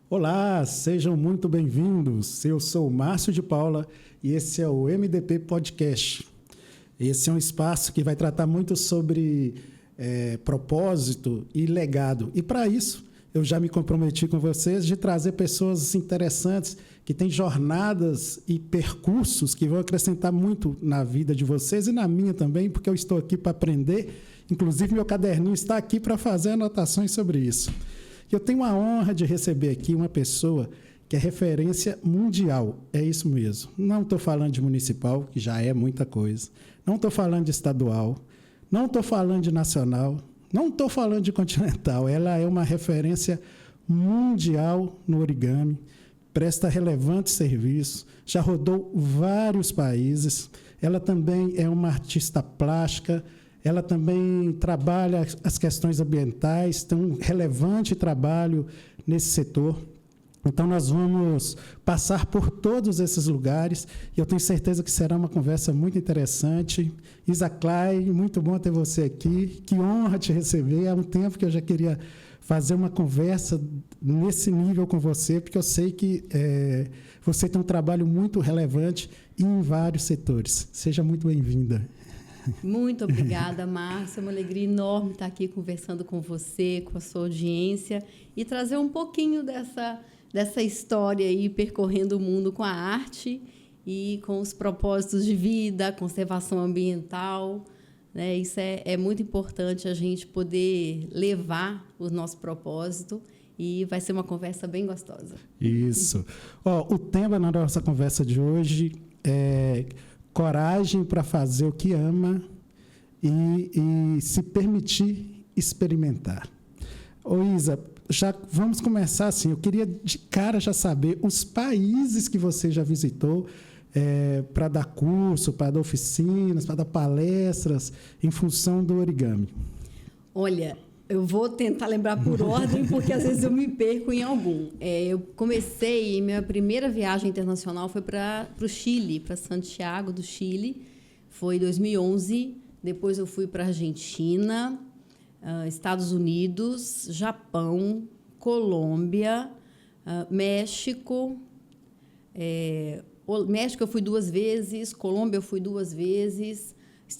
Olá, sejam muito bem-vindos. Eu sou o Márcio de Paula e esse é o MDP Podcast. Esse é um espaço que vai tratar muito sobre propósito e legado. E para isso, eu já me comprometi com vocês de trazer pessoas interessantes que têm jornadas e percursos que vão acrescentar muito na vida de vocês e na minha também, porque eu estou aqui para aprender. Inclusive, meu caderninho está aqui para fazer anotações sobre isso. Eu tenho a honra de receber aqui uma pessoa que é referência mundial. É isso mesmo. Não estou falando de municipal, que já é muita coisa. Não estou falando de estadual. Não estou falando de nacional. Não estou falando de continental. Ela é uma referência mundial no origami. Presta relevante serviço. Já rodou vários países. Ela também é uma artista plástica. Ela também trabalha as questões ambientais, tem um relevante trabalho nesse setor. Então, nós vamos passar por todos esses lugares e eu tenho certeza que será uma conversa muito interessante. Isa Clay, muito bom ter você aqui. Que honra te receber. Há um tempo que eu já queria fazer uma conversa nesse nível com você, porque eu sei que você tem um trabalho muito relevante em vários setores. Seja muito bem-vinda. Muito obrigada, Márcia. É uma alegria enorme estar aqui conversando com você, com a sua audiência e trazer um pouquinho dessa história aí, percorrendo o mundo com a arte e com os propósitos de vida, conservação ambiental, né? Isso é muito importante, a gente poder levar o nosso propósito e vai ser uma conversa bem gostosa. Isso. O tema na nossa conversa de hoje é coragem para fazer o que ama e se permitir experimentar. Isa, já vamos começar assim. Eu queria de cara já saber os países que você já visitou para dar curso, para dar oficinas, para dar palestras em função do origami. Olha, eu vou tentar lembrar por ordem, porque às vezes eu me perco em algum. Eu comecei, minha primeira viagem internacional foi para o Chile, para Santiago do Chile, foi em 2011. Depois eu fui para a Argentina, Estados Unidos, Japão, Colômbia, México. México eu fui 2 vezes, Colômbia eu fui 2 vezes,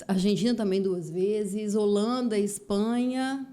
Argentina também 2 vezes, Holanda, Espanha.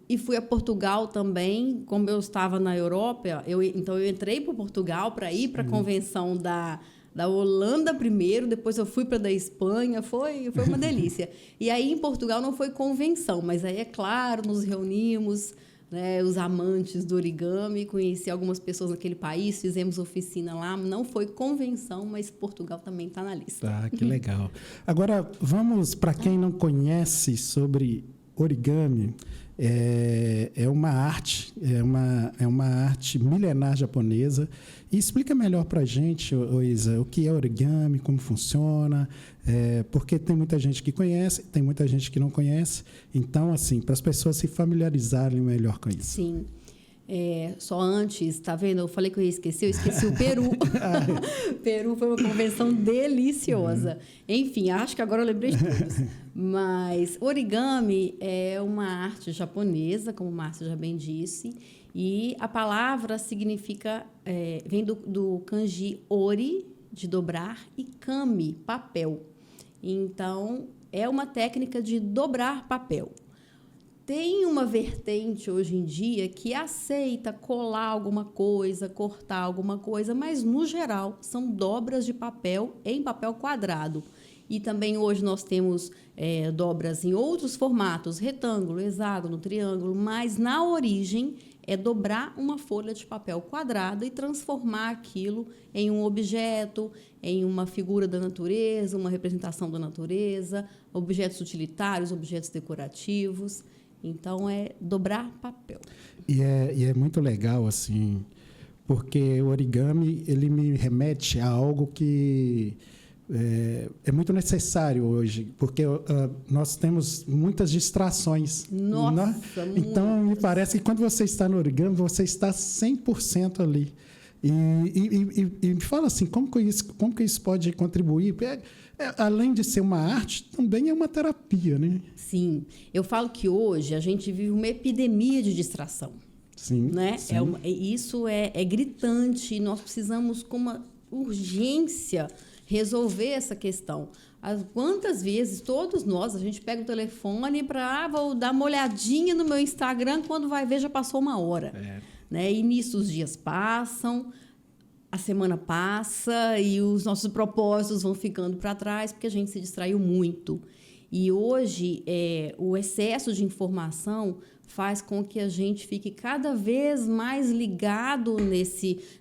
E fui a Portugal também, como eu estava na Europa, então eu entrei para Portugal para ir para a convenção da Holanda primeiro, depois eu fui para a da Espanha, foi uma delícia. E aí em Portugal não foi convenção, mas aí é claro, nos reunimos, né, os amantes do origami, conheci algumas pessoas naquele país, fizemos oficina lá, não foi convenção, mas Portugal também está na lista. Ah, que legal. Agora, vamos para quem não conhece sobre origami. É uma arte, é uma arte milenar japonesa. E explica melhor para a gente, Isa, o que é origami, como funciona, porque tem muita gente que conhece, tem muita gente que não conhece. Então, assim, para as pessoas se familiarizarem melhor com isso. Sim. Só antes, tá vendo? Eu falei que eu esqueci o Peru. Peru foi uma convenção deliciosa. Enfim, acho que agora eu lembrei de todos. Mas origami é uma arte japonesa, como o Márcio já bem disse, e a palavra significa, vem do kanji ori, de dobrar, e kami, papel. Então, é uma técnica de dobrar papel. Tem uma vertente hoje em dia que aceita colar alguma coisa, cortar alguma coisa, mas, no geral, são dobras de papel em papel quadrado. E também hoje nós temos dobras em outros formatos, retângulo, hexágono, triângulo, mas, na origem, é dobrar uma folha de papel quadrada e transformar aquilo em um objeto, em uma figura da natureza, uma representação da natureza, objetos utilitários, objetos decorativos. Então, é dobrar papel. E é muito legal, assim, porque o origami, ele me remete a algo que é muito necessário hoje, porque nós temos muitas distrações. Nossa, né? Então, me parece que quando você está no origami, você está 100% ali. E me fala assim, como que isso pode contribuir? Além de ser uma arte, também é uma terapia, né? Sim. Eu falo que hoje a gente vive uma epidemia de distração. Sim, né? sim. Isso é gritante. Nós precisamos, com uma urgência, resolver essa questão. Quantas vezes, todos nós, a gente pega o telefone para vou dar uma olhadinha no meu Instagram, quando vai ver já passou 1 hora. Né? E nisso os dias passam, a semana passa e os nossos propósitos vão ficando para trás porque a gente se distraiu muito. E hoje, o excesso de informação faz com que a gente fique cada vez mais ligado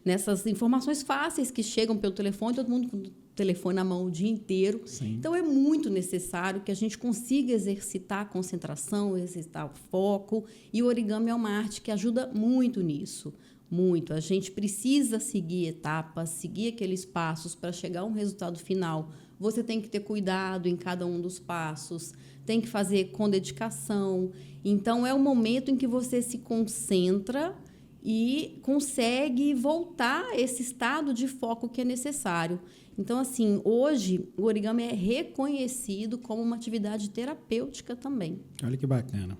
nessas informações fáceis que chegam pelo telefone, todo mundo com o telefone na mão o dia inteiro. Sim. Então, é muito necessário que a gente consiga exercitar a concentração, exercitar o foco, e o origami é uma arte que ajuda muito nisso. Muito. A gente precisa seguir etapas, seguir aqueles passos para chegar a um resultado final. Você tem que ter cuidado em cada um dos passos, tem que fazer com dedicação. Então, é o momento em que você se concentra e consegue voltar a esse estado de foco que é necessário. Então, assim, hoje, o origami é reconhecido como uma atividade terapêutica também. Olha que bacana.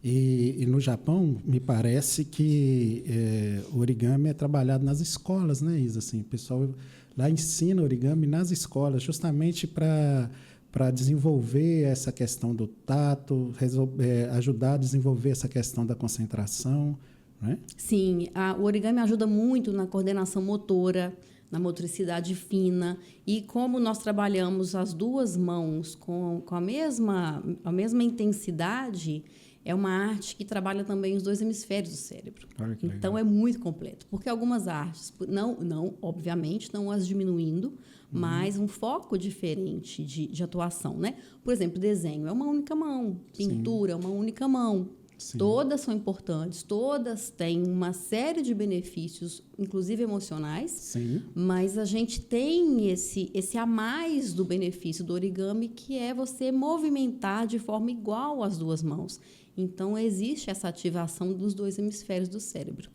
E no Japão, me parece que o origami é trabalhado nas escolas, né, Isa? Assim, o pessoal lá ensina origami nas escolas, justamente para desenvolver essa questão do tato, ajudar a desenvolver essa questão da concentração, né? Sim, o origami ajuda muito na coordenação motora, na motricidade fina. E como nós trabalhamos as duas mãos com a mesma intensidade, é uma arte que trabalha também os 2 hemisférios do cérebro. Então, é muito completo. Porque algumas artes, obviamente, não as diminuindo, mas um foco diferente de atuação, né? Por exemplo, desenho é uma única mão, pintura é uma única mão. Sim. Todas são importantes, todas têm uma série de benefícios, inclusive emocionais. Sim. Mas a gente tem esse a mais do benefício do origami, que é você movimentar de forma igual as 2 mãos. Então, existe essa ativação dos 2 hemisférios do cérebro.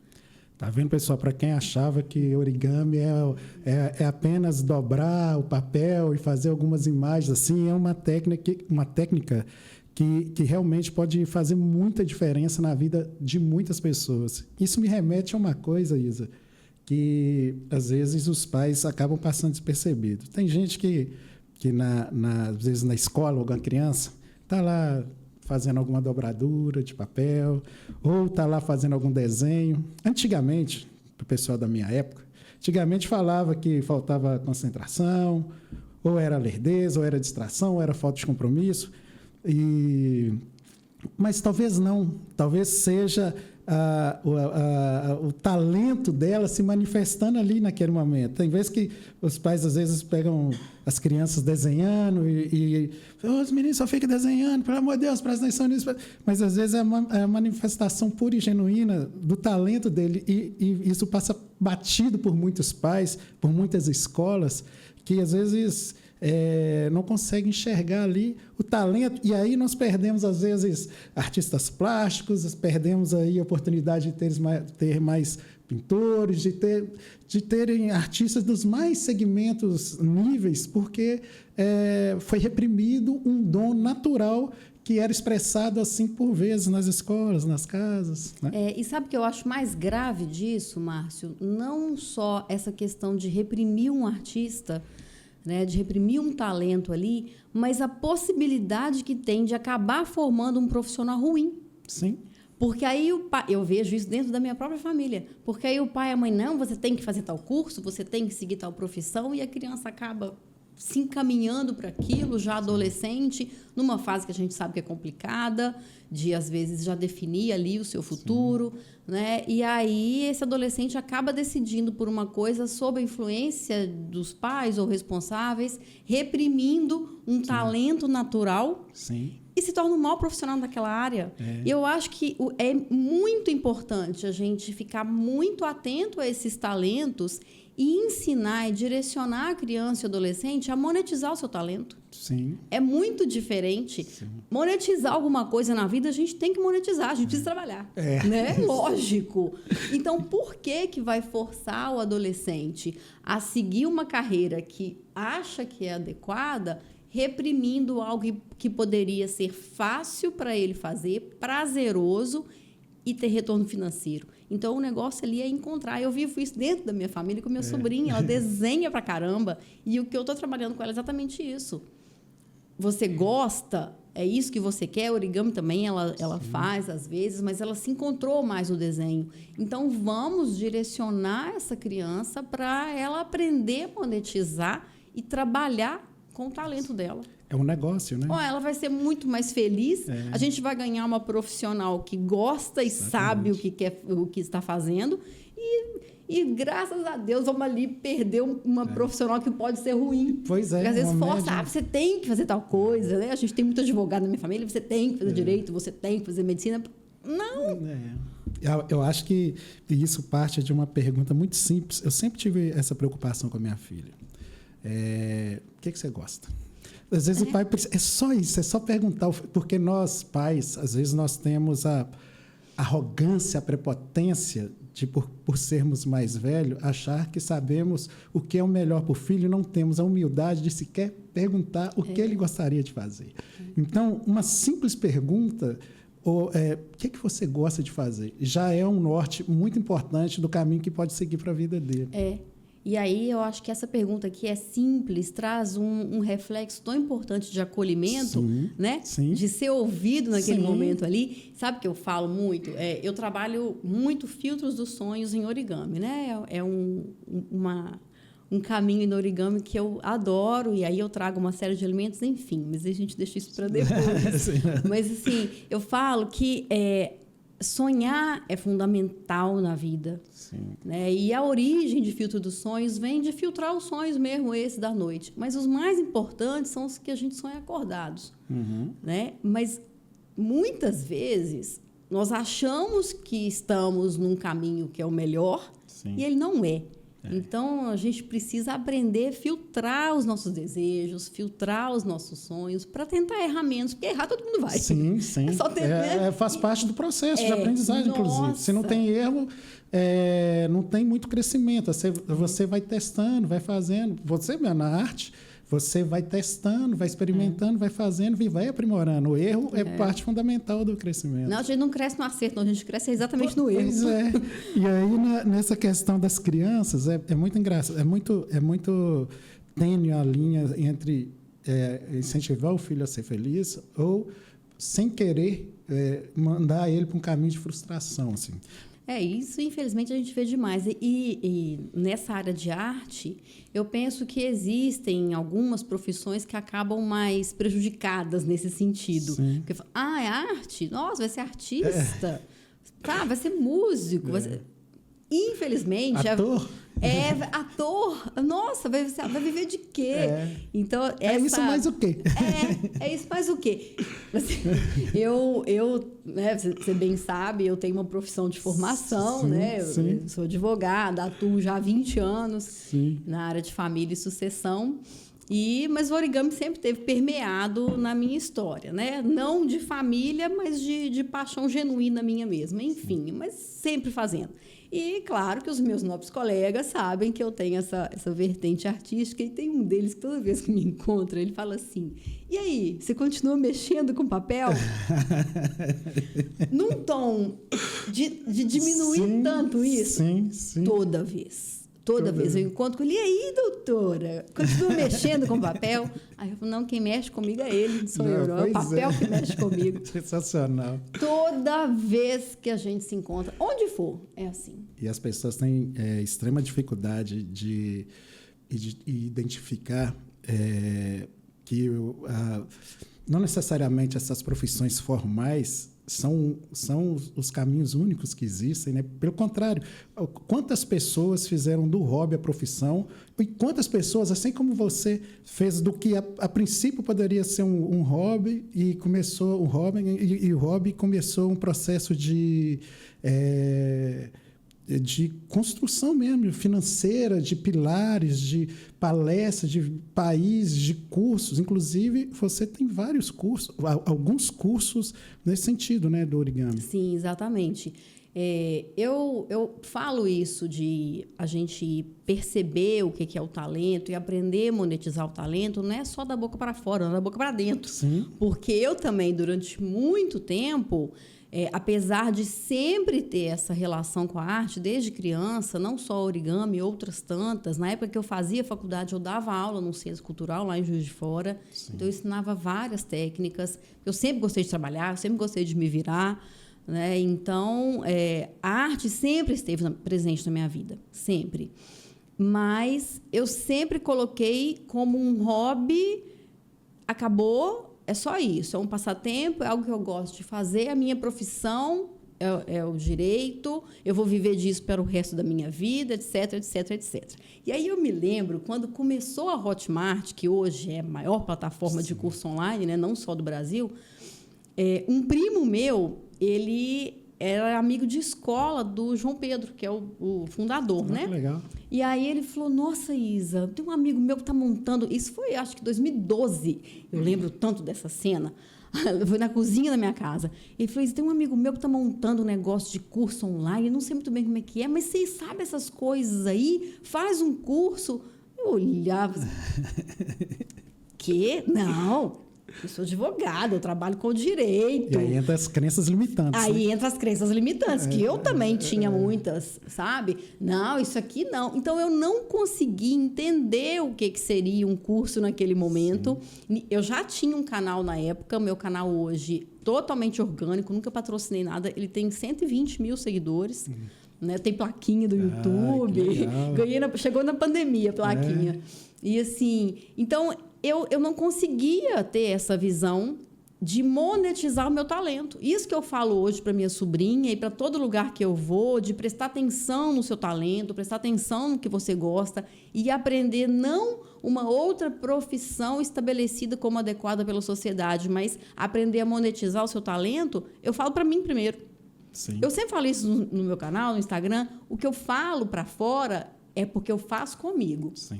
Tá vendo, pessoal? Para quem achava que origami é apenas dobrar o papel e fazer algumas imagens assim, é uma técnica que realmente pode fazer muita diferença na vida de muitas pessoas. Isso me remete a uma coisa, Isa, que às vezes os pais acabam passando despercebido. Tem gente que às vezes na escola, alguma criança, está lá fazendo alguma dobradura de papel, ou está lá fazendo algum desenho. Antigamente, para o pessoal da minha época, falava que faltava concentração, ou era lerdeza, ou era distração, ou era falta de compromisso. Mas talvez não, talvez seja o talento dela se manifestando ali naquele momento. Tem vezes que os pais às vezes pegam as crianças desenhando e os meninos só ficam desenhando, pelo amor de Deus, presta atenção nisso. Mas às vezes é a manifestação pura e genuína do talento dele, e isso passa batido por muitos pais, por muitas escolas, que às vezes não consegue enxergar ali o talento, e aí nós perdemos, às vezes, artistas plásticos, perdemos aí a oportunidade de ter mais pintores, de terem artistas dos mais segmentos níveis, porque foi reprimido um dom natural que era expressado assim por vezes nas escolas, nas casas, né? E sabe o que eu acho mais grave disso, Márcio? Não só essa questão de reprimir um artista, né, de reprimir um talento ali, mas a possibilidade que tem de acabar formando um profissional ruim. Sim. Porque aí eu vejo isso dentro da minha própria família. Porque aí o pai e a mãe, não, você tem que fazer tal curso, você tem que seguir tal profissão, e a criança acaba se encaminhando para aquilo, já adolescente, numa fase que a gente sabe que é complicada, de, às vezes, já definir ali o seu futuro, né? E aí esse adolescente acaba decidindo por uma coisa sob a influência dos pais ou responsáveis, reprimindo um talento natural. Sim. E se torna um mau profissional daquela área. E eu acho que é muito importante a gente ficar muito atento a esses talentos e ensinar e direcionar a criança e adolescente a monetizar o seu talento. Sim. É muito diferente. Sim. Monetizar alguma coisa na vida, a gente tem que monetizar, a gente precisa trabalhar. Né? Lógico. Então, por que vai forçar o adolescente a seguir uma carreira que acha que é adequada, reprimindo algo que poderia ser fácil para ele fazer, prazeroso e ter retorno financeiro. Então, o negócio ali é encontrar. Eu vivo isso dentro da minha família com minha sobrinha. Ela desenha pra caramba. E o que eu estou trabalhando com ela é exatamente isso. Você gosta, é isso que você quer. Origami também ela faz às vezes, mas ela se encontrou mais no desenho. Então, vamos direcionar essa criança para ela aprender a monetizar e trabalhar com o talento dela. É um negócio, né? Ela vai ser muito mais feliz. A gente vai ganhar uma profissional que gosta e sabe o que quer, o que está fazendo. E graças a Deus, vamos ali perder uma profissional que pode ser ruim. Pois é. Porque às vezes força, você tem que fazer tal coisa, né? A gente tem muito advogado na minha família, você tem que fazer direito, você tem que fazer medicina. Não! Eu acho que isso parte de uma pergunta muito simples. Eu sempre tive essa preocupação com a minha filha. O que você gosta? Às vezes o pai precisa... É só isso, é só perguntar. Porque nós, pais, às vezes nós temos a arrogância, a prepotência de, por sermos mais velhos, achar que sabemos o que é o melhor para o filho, não temos a humildade de sequer perguntar o que ele gostaria de fazer. Então, uma simples pergunta, o que você gosta de fazer, já é um norte muito importante do caminho que pode seguir para a vida dele. E aí eu acho que essa pergunta aqui é simples, traz um reflexo tão importante de acolhimento, né? Sim. De ser ouvido naquele momento ali. Sabe o que eu falo muito? Eu trabalho muito filtros dos sonhos em origami, né? É um caminho no origami que eu adoro, e aí eu trago uma série de elementos, enfim, mas a gente deixa isso para depois. Mas, assim, eu falo que sonhar é fundamental na vida. Sim. Né? E a origem de filtro dos sonhos vem de filtrar os sonhos mesmo, esse da noite. Mas os mais importantes são os que a gente sonha acordados. Né? Mas, muitas vezes, nós achamos que estamos num caminho que é o melhor, e ele não é. Então, a gente precisa aprender a filtrar os nossos desejos, filtrar os nossos sonhos, para tentar errar menos, porque errar todo mundo vai. Sim. É só ter, faz parte do processo de aprendizagem, inclusive. Se não tem erro, não tem muito crescimento. Você vai testando, vai fazendo. Você, na arte, você vai testando, vai experimentando, vai fazendo e vai aprimorando. O erro é parte fundamental do crescimento. Não, a gente não cresce no acerto, não, a gente cresce exatamente no erro. Pois é. E aí, nessa questão das crianças, é muito engraçado, é muito tênue a linha entre incentivar o filho a ser feliz ou, sem querer, mandar ele para um caminho de frustração, assim. Isso, infelizmente, a gente vê demais. E nessa área de arte, eu penso que existem algumas profissões que acabam mais prejudicadas nesse sentido. Sim. Porque, é arte? Nossa, vai ser artista. Vai ser músico. Vai ser... Infelizmente... Ator? Ator. Nossa, vai viver de quê? Então, isso mais o quê? Isso mais o quê? Assim, né, você bem sabe, eu tenho uma profissão de formação, né? Eu sou advogada, atuo já há 20 anos na área de família e sucessão. Mas o origami sempre teve permeado na minha história, né? Não de família, mas de paixão genuína minha mesma. Enfim, mas sempre fazendo. E, claro, que os meus nobres colegas sabem que eu tenho essa vertente artística, e tem um deles que toda vez que me encontra, ele fala assim, e aí, você continua mexendo com papel? Num tom de diminuir tanto isso? Sim. Toda vez eu encontro com ele, e aí, doutora? Continua mexendo com papel? Aí eu falo, não, quem mexe comigo é ele, sou eu, não é o papel que mexe comigo. Sensacional. Toda vez que a gente se encontra, onde for, é assim. E as pessoas têm extrema dificuldade de identificar que não necessariamente essas profissões formais são os caminhos únicos que existem, né? Pelo contrário, quantas pessoas fizeram do hobby a profissão, e quantas pessoas, assim como você, fez do que a princípio poderia ser um hobby, e começou um hobby, e o hobby começou um processo de construção mesmo, financeira, de pilares, de palestras, de países, de cursos. Inclusive, você tem vários cursos, alguns cursos nesse sentido, né, do origami. Sim, exatamente. Eu falo isso de a gente perceber o que é o talento e aprender a monetizar o talento, não é só da boca para fora, não é da boca para dentro. Sim. Porque eu também, durante muito tempo... apesar de sempre ter essa relação com a arte, desde criança, não só origami, outras tantas. Na época que eu fazia faculdade, eu dava aula num centro cultural lá em Juiz de Fora. Sim. Então, eu ensinava várias técnicas. Eu sempre gostei de trabalhar, eu sempre gostei de me virar. Né? Então, a arte sempre esteve presente na minha vida, sempre. Mas eu sempre coloquei como um hobby, acabou, é só isso, é um passatempo, é algo que eu gosto de fazer, a minha profissão é o direito, eu vou viver disso para o resto da minha vida, etc, etc, etc. E aí eu me lembro, quando começou a Hotmart, que hoje é a maior plataforma de curso online, né, não só do Brasil, um primo meu, ele era amigo de escola do João Pedro, que é o fundador, né? Que legal. E aí ele falou, nossa, Isa, tem um amigo meu que está montando... Isso foi, acho que 2012. Eu lembro tanto dessa cena. Foi na cozinha da minha casa. Ele falou, Isa, tem um amigo meu que está montando um negócio de curso online. Não sei muito bem como é que é, mas vocês sabem essas coisas aí? Faz um curso. Eu olhava... Que? Não... Eu sou advogada, eu trabalho com direito. E aí entra as crenças limitantes. Aí entra as crenças limitantes, que eu também tinha muitas, sabe? Não, isso aqui não. Então, eu não consegui entender o que seria um curso naquele momento. Sim. Eu já tinha um canal na época, o meu canal hoje, totalmente orgânico, nunca patrocinei nada. Ele tem 120 mil seguidores. Né? Tem plaquinha do YouTube. Chegou na pandemia a plaquinha. E assim, então... Eu não conseguia ter essa visão de monetizar o meu talento. Isso que eu falo hoje para minha sobrinha e para todo lugar que eu vou, de prestar atenção no seu talento, prestar atenção no que você gosta e aprender não uma outra profissão estabelecida como adequada pela sociedade, mas aprender a monetizar o seu talento, eu falo para mim primeiro. Sim. Eu sempre falo isso no meu canal, no Instagram. O que eu falo para fora é porque eu faço comigo. Sim.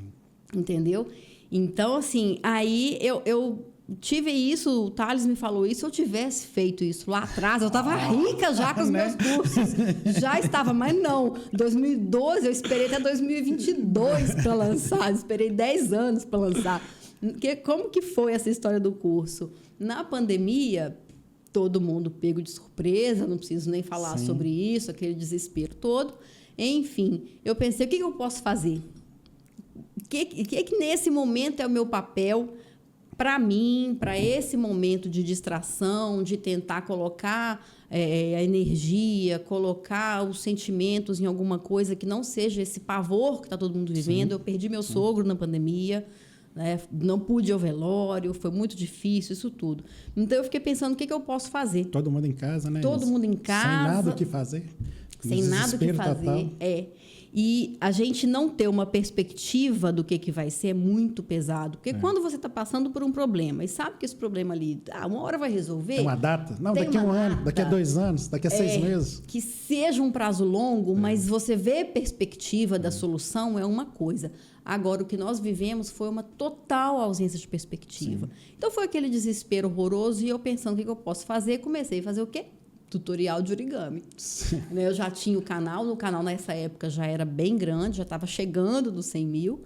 Entendeu? Então, assim, aí eu tive isso, o Thales me falou isso, se eu tivesse feito isso lá atrás, eu estava rica já com os meus cursos. Já estava, mas não. 2012, eu esperei até 2022 para lançar, esperei 10 anos para lançar. Como que foi essa história do curso? Na pandemia, todo mundo pego de surpresa, não preciso nem falar sobre isso, aquele desespero todo. Enfim, eu pensei, o que eu posso fazer? O que nesse momento é o meu papel para mim, para esse momento de distração, de tentar colocar a energia, colocar os sentimentos em alguma coisa que não seja esse pavor que está todo mundo vivendo. Sim. Eu perdi meu sogro na pandemia, né? Não pude ir ao velório, foi muito difícil, isso tudo. Então, eu fiquei pensando, o que eu posso fazer? Todo mundo em casa, né? Todo mundo em casa. Sem nada o que fazer. Sem nada o que fazer, E a gente não ter uma perspectiva do que vai ser é muito pesado. Porque quando você está passando por um problema e sabe que esse problema ali, uma hora vai resolver... Tem uma data? Não, daqui a um ano, daqui a 2 anos, daqui a 6 meses. Que seja um prazo longo, mas você vê perspectiva da solução é uma coisa. Agora, o que nós vivemos foi uma total ausência de perspectiva. Sim. Então, foi aquele desespero horroroso e eu pensando, o que eu posso fazer? Comecei a fazer o quê? Tutorial de origami. Sim. Eu já tinha o canal nessa época já era bem grande, já estava chegando nos 100 mil.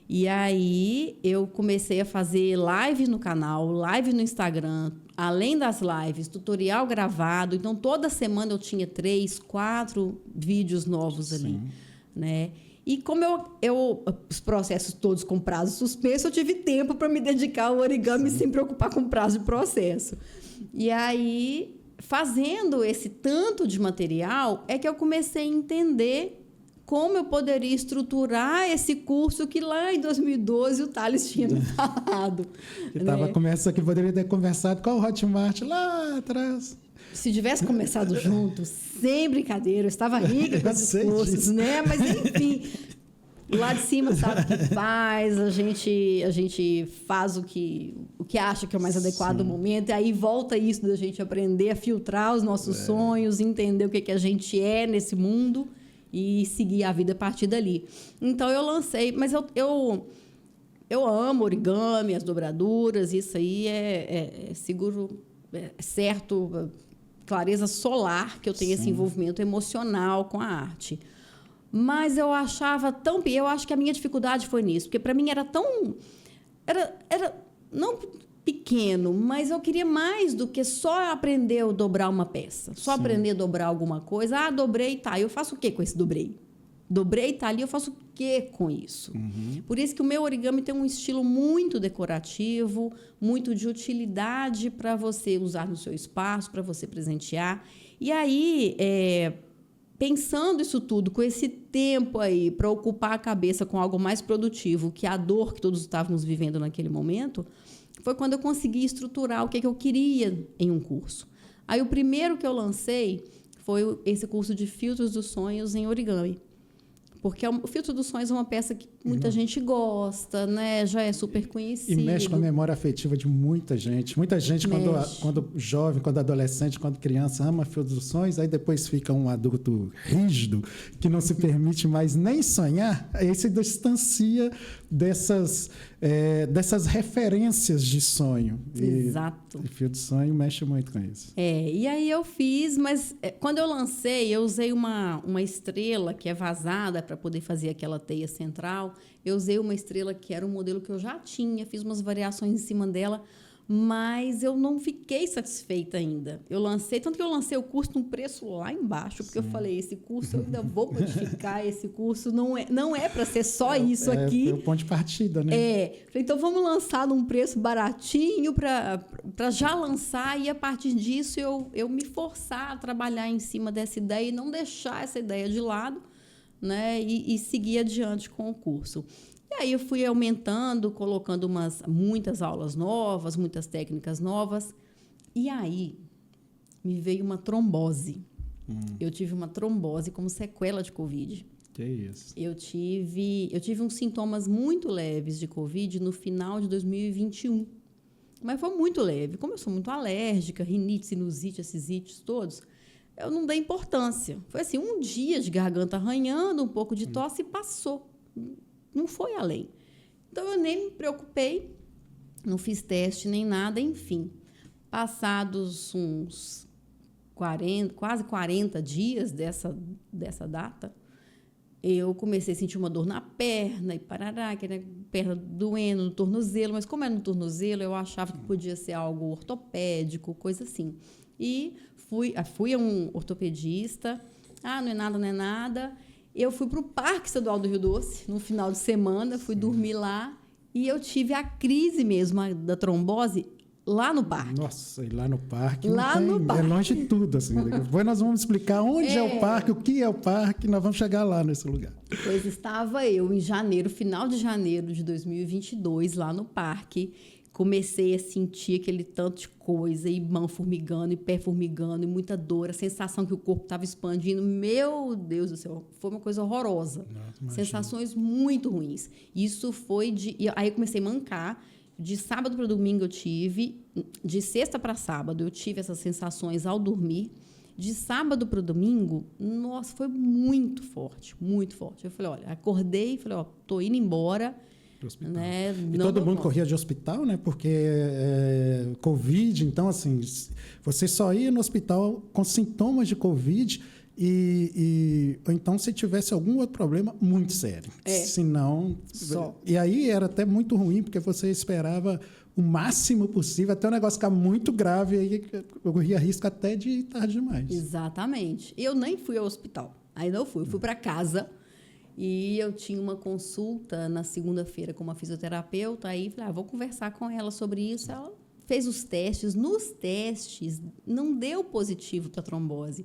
E aí eu comecei a fazer live no canal, live no Instagram, além das lives, tutorial gravado. Então, toda semana eu tinha 3, 4 vídeos novos ali. Né? E como os processos todos com prazo suspenso, eu tive tempo para me dedicar ao origami sem preocupar com prazo de processo. E aí... Fazendo esse tanto de material, é que eu comecei a entender como eu poderia estruturar esse curso que lá em 2012 o Thales tinha me falado. Que poderia ter conversado com o Hotmart lá atrás. Se tivesse começado junto, sem brincadeira, eu estava rica com esses cursos, né? Mas, enfim... Lá de cima sabe o que faz, a gente faz o que acha que é o mais adequado no momento, e aí volta isso da gente aprender a filtrar os nossos sonhos, entender o que a gente é nesse mundo e seguir a vida a partir dali. Então, eu lancei, mas eu amo origami, as dobraduras, isso aí é seguro, certo, clareza solar que eu tenho esse envolvimento emocional com a arte. Mas eu achava eu acho que a minha dificuldade foi nisso, porque para mim era tão... pequeno, mas eu queria mais do que só aprender a dobrar uma peça, só Sim. aprender a dobrar alguma coisa. Ah, dobrei, tá, eu faço o que com esse dobrei? Dobrei, tá ali, eu faço o que com isso? Por isso que o meu origami tem um estilo muito decorativo, muito de utilidade para você usar no seu espaço, para você presentear. E aí, pensando isso tudo, com esse tempo aí para ocupar a cabeça com algo mais produtivo, que a dor que todos estávamos vivendo naquele momento, foi quando eu consegui estruturar o que eu queria em um curso. Aí o primeiro que eu lancei foi esse curso de Filtros dos Sonhos em origami. Porque o Filtro dos Sonhos é uma peça que muita gente gosta, né? Já é super conhecido. E mexe com a memória afetiva de muita gente. Muita gente, quando jovem, quando adolescente, quando criança, ama Filtro dos Sonhos, aí depois fica um adulto rígido, que não se permite mais nem sonhar, aí se distancia dessas referências de sonho. Exato. E Filtro do Sonho mexe muito com isso. E aí eu fiz, mas quando eu lancei, eu usei uma estrela que é vazada para poder fazer aquela teia central. Eu usei uma estrela que era um modelo que eu já tinha, fiz umas variações em cima dela, mas eu não fiquei satisfeita ainda. Eu lancei, tanto que eu lancei o curso num preço lá embaixo, porque eu falei, esse curso eu ainda vou modificar, esse curso não é para ser só isso aqui. É o ponto de partida, né? Então vamos lançar num preço baratinho para já lançar, e a partir disso eu me forçar a trabalhar em cima dessa ideia e não deixar essa ideia de lado, né? E seguir adiante com o curso. E aí eu fui aumentando, colocando muitas aulas novas, muitas técnicas novas. E aí me veio uma trombose. Eu tive uma trombose como sequela de Covid. Que isso. Eu tive uns sintomas muito leves de Covid no final de 2021. Mas foi muito leve. Como eu sou muito alérgica, rinite, sinusite, esses ites todos, eu não dei importância. Foi assim, um dia de garganta arranhando, um pouco de tosse e passou. Não foi além. Então, eu nem me preocupei, não fiz teste nem nada, enfim. Passados uns quase 40 dias dessa data, eu comecei a sentir uma dor na perna e parará, que era perna doendo, no tornozelo. Mas como era no tornozelo, eu achava que podia ser algo ortopédico, coisa assim. E fui a um ortopedista. Não é nada, não é nada. Eu fui para o Parque Estadual do Rio Doce, no final de semana, fui dormir lá e eu tive a crise mesmo da trombose lá no parque. Nossa, e lá no parque, no parque. É longe de tudo. Assim. Depois nós vamos explicar onde é o parque, o que é o parque, nós vamos chegar lá nesse lugar. Pois estava eu em final de janeiro de 2022, lá no parque. Comecei a sentir aquele tanto de coisa, e mão formigando, e pé formigando, e muita dor, a sensação que o corpo estava expandindo. Meu Deus do céu, foi uma coisa horrorosa. Sensações muito ruins. Isso foi aí eu comecei a mancar. De sábado para domingo eu tive, de sexta para sábado eu tive essas sensações ao dormir. De sábado para domingo, nossa, foi muito forte, muito forte. Eu falei, olha, acordei e falei, tô indo embora. Né? E todo mundo corria de hospital, né? Porque Covid, então, assim, você só ia no hospital com sintomas de Covid ou então se tivesse algum outro problema muito sério. Senão... E aí era até muito ruim, porque você esperava o máximo possível, até o negócio ficar muito grave, aí eu corria risco até de ir tarde demais. Exatamente. Eu nem fui ao hospital. Aí não fui para casa. E eu tinha uma consulta na segunda-feira com uma fisioterapeuta, aí falei, vou conversar com ela sobre isso. Ela fez os testes. Nos testes, não deu positivo para trombose.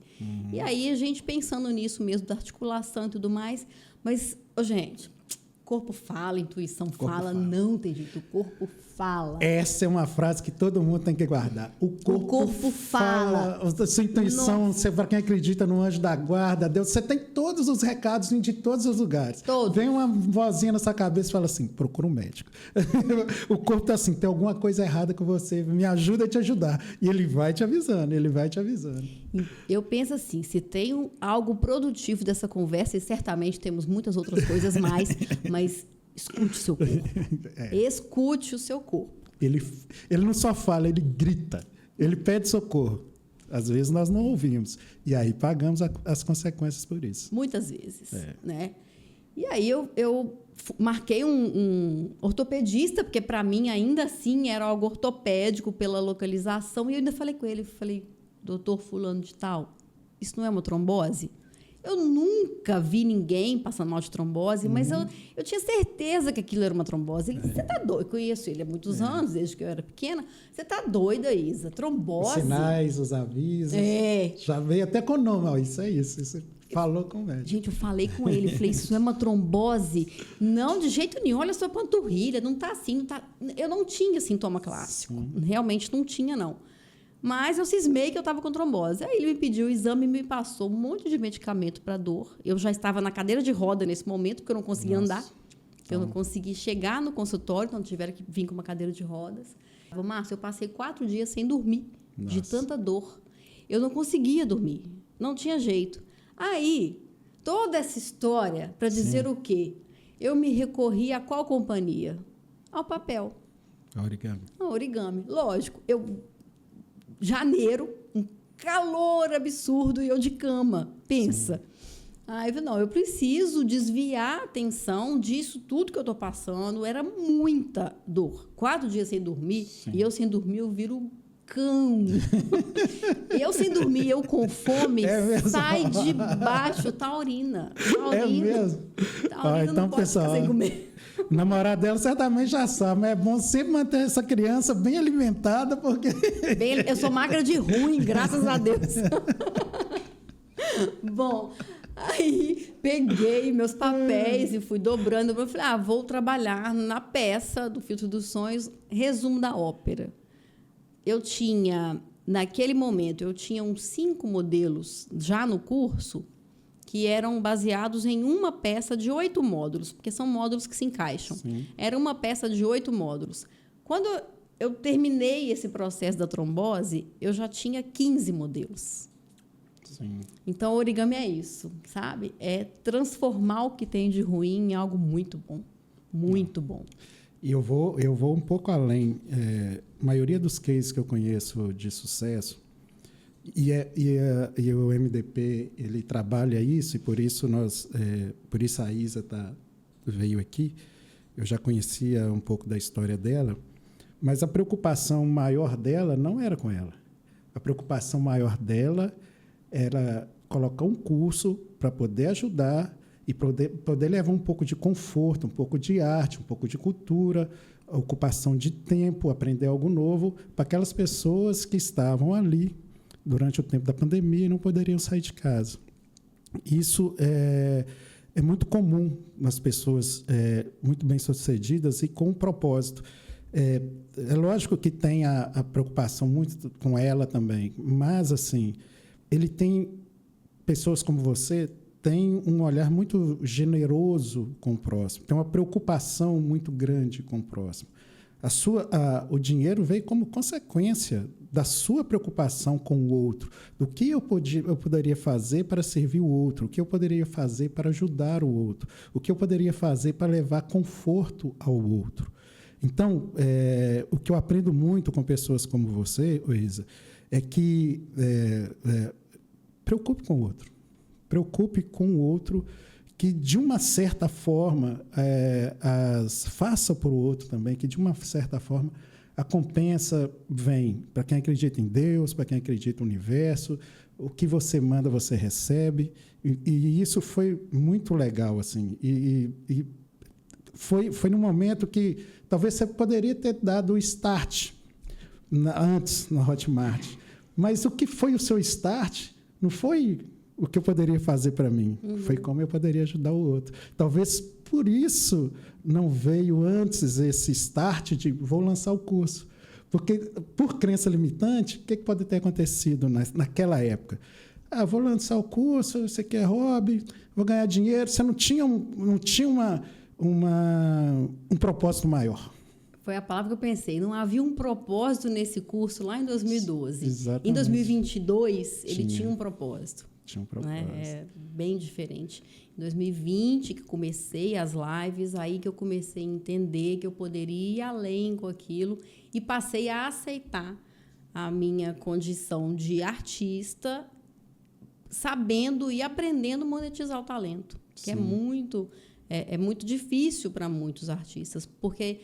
E aí, a gente pensando nisso mesmo, da articulação e tudo mais. Mas, gente, corpo fala, intuição fala, não tem jeito, o corpo fala. Essa é uma frase que todo mundo tem que guardar. O corpo fala. A sua intuição, para quem acredita no anjo da guarda, Deus, você tem todos os recados de todos os lugares. Todos. Vem uma vozinha na sua cabeça e fala assim, procura um médico. O corpo está assim, tem alguma coisa errada com você, me ajuda a te ajudar. E ele vai te avisando, ele vai te avisando. Eu penso assim, se tem algo produtivo dessa conversa, e certamente temos muitas outras coisas mais, mas escute o seu corpo. Escute o seu corpo. Ele não só fala, ele grita. Ele pede socorro. Às vezes nós não ouvimos. E aí pagamos as consequências por isso. Muitas vezes. Né? E aí eu marquei um ortopedista, porque para mim ainda assim era algo ortopédico pela localização, e eu ainda falei com ele, falei, doutor fulano de tal, isso não é uma trombose? Eu nunca vi ninguém passando mal de trombose, mas eu tinha certeza que aquilo era uma trombose. Ele disse, você tá doido? Eu conheço ele há muitos anos, desde que eu era pequena. Você tá doida, Isa? Trombose? Os sinais, os avisos. Já veio até com o nome. Ó, isso é isso. Você falou com o médico. Gente, eu falei com ele. Falei, isso é uma trombose? Não, de jeito nenhum. Olha a sua panturrilha. Não tá assim. Não tá... Eu não tinha sintoma clássico. Sim. Realmente não tinha, não. Mas eu cismei que eu estava com trombose. Aí ele me pediu o exame e me passou um monte de medicamento para dor. Eu já estava na cadeira de roda nesse momento, porque eu não conseguia andar. Eu não consegui chegar no consultório, então tiveram que vir com uma cadeira de rodas. Márcio, eu passei 4 dias sem dormir, de tanta dor. Eu não conseguia dormir, não tinha jeito. Aí, toda essa história para dizer o quê? Eu me recorri a qual companhia? Ao papel. A origami. A origami, lógico. Janeiro, um calor absurdo e eu de cama. Pensa. Aí eu falei, não, eu preciso desviar a atenção disso tudo que eu estou passando. Era muita dor. 4 dias sem dormir, e eu sem dormir, eu viro cão. Eu sem dormir, eu com fome, sai de baixo taurina. É mesmo? Taurina não pode ficar sem comer. O namorado dela certamente já sabe, mas é bom sempre manter essa criança bem alimentada, porque... Eu sou magra de ruim, graças a Deus. Bom, aí peguei meus papéis e fui dobrando. Eu falei, vou trabalhar na peça do Filtro dos Sonhos, resumo da ópera. Naquele momento, eu tinha uns 5 modelos já no curso, que eram baseados em uma peça de 8 módulos, porque são módulos que se encaixam. Sim. Era uma peça de 8 módulos. Quando eu terminei esse processo da trombose, eu já tinha 15 modelos. Sim. Então, o origami é isso, sabe? É transformar o que tem de ruim em algo muito bom. Muito bom. E eu vou um pouco além. A maioria dos cases que eu conheço de sucesso, e o MDP ele trabalha isso, e por isso a Isa veio aqui. Eu já conhecia um pouco da história dela, mas a preocupação maior dela não era com ela. A preocupação maior dela era colocar um curso para poder ajudar e poder levar um pouco de conforto, um pouco de arte, um pouco de cultura, ocupação de tempo, aprender algo novo para aquelas pessoas que estavam ali durante o tempo da pandemia e não poderiam sair de casa. Isso é muito comum nas pessoas muito bem-sucedidas e com um propósito. É lógico que tem a preocupação muito com ela também, mas, assim, ele tem pessoas como você, tem um olhar muito generoso com o próximo, tem uma preocupação muito grande com o próximo. O dinheiro veio como consequência da sua preocupação com o outro, do que eu poderia fazer para servir o outro, o que eu poderia fazer para ajudar o outro, o que eu poderia fazer para levar conforto ao outro. Então, o que eu aprendo muito com pessoas como você, Isa, é que preocupe com o outro. Preocupe com o outro, que de uma certa forma faça para o outro também, que de uma certa forma a compensa vem para quem acredita em Deus, para quem acredita no universo. O que você manda, você recebe. E isso foi muito legal, assim. E foi num momento que talvez você poderia ter dado o start antes na Hotmart. Mas o que foi o seu start não foi o que eu poderia fazer para mim, foi como eu poderia ajudar o outro. Talvez por isso não veio antes esse start de vou lançar o curso. Porque, por crença limitante, o que pode ter acontecido naquela época? Vou lançar o curso, você quer hobby, vou ganhar dinheiro. Você não tinha um propósito maior. Foi a palavra que eu pensei. Não havia um propósito nesse curso lá em 2012. Exatamente. Em 2022, ele tinha um propósito. Tinha um propósito. Né? Bem diferente. Em 2020, que comecei as lives, aí que eu comecei a entender que eu poderia ir além com aquilo e passei a aceitar a minha condição de artista, sabendo e aprendendo a monetizar o talento, que é muito é muito difícil para muitos artistas, porque,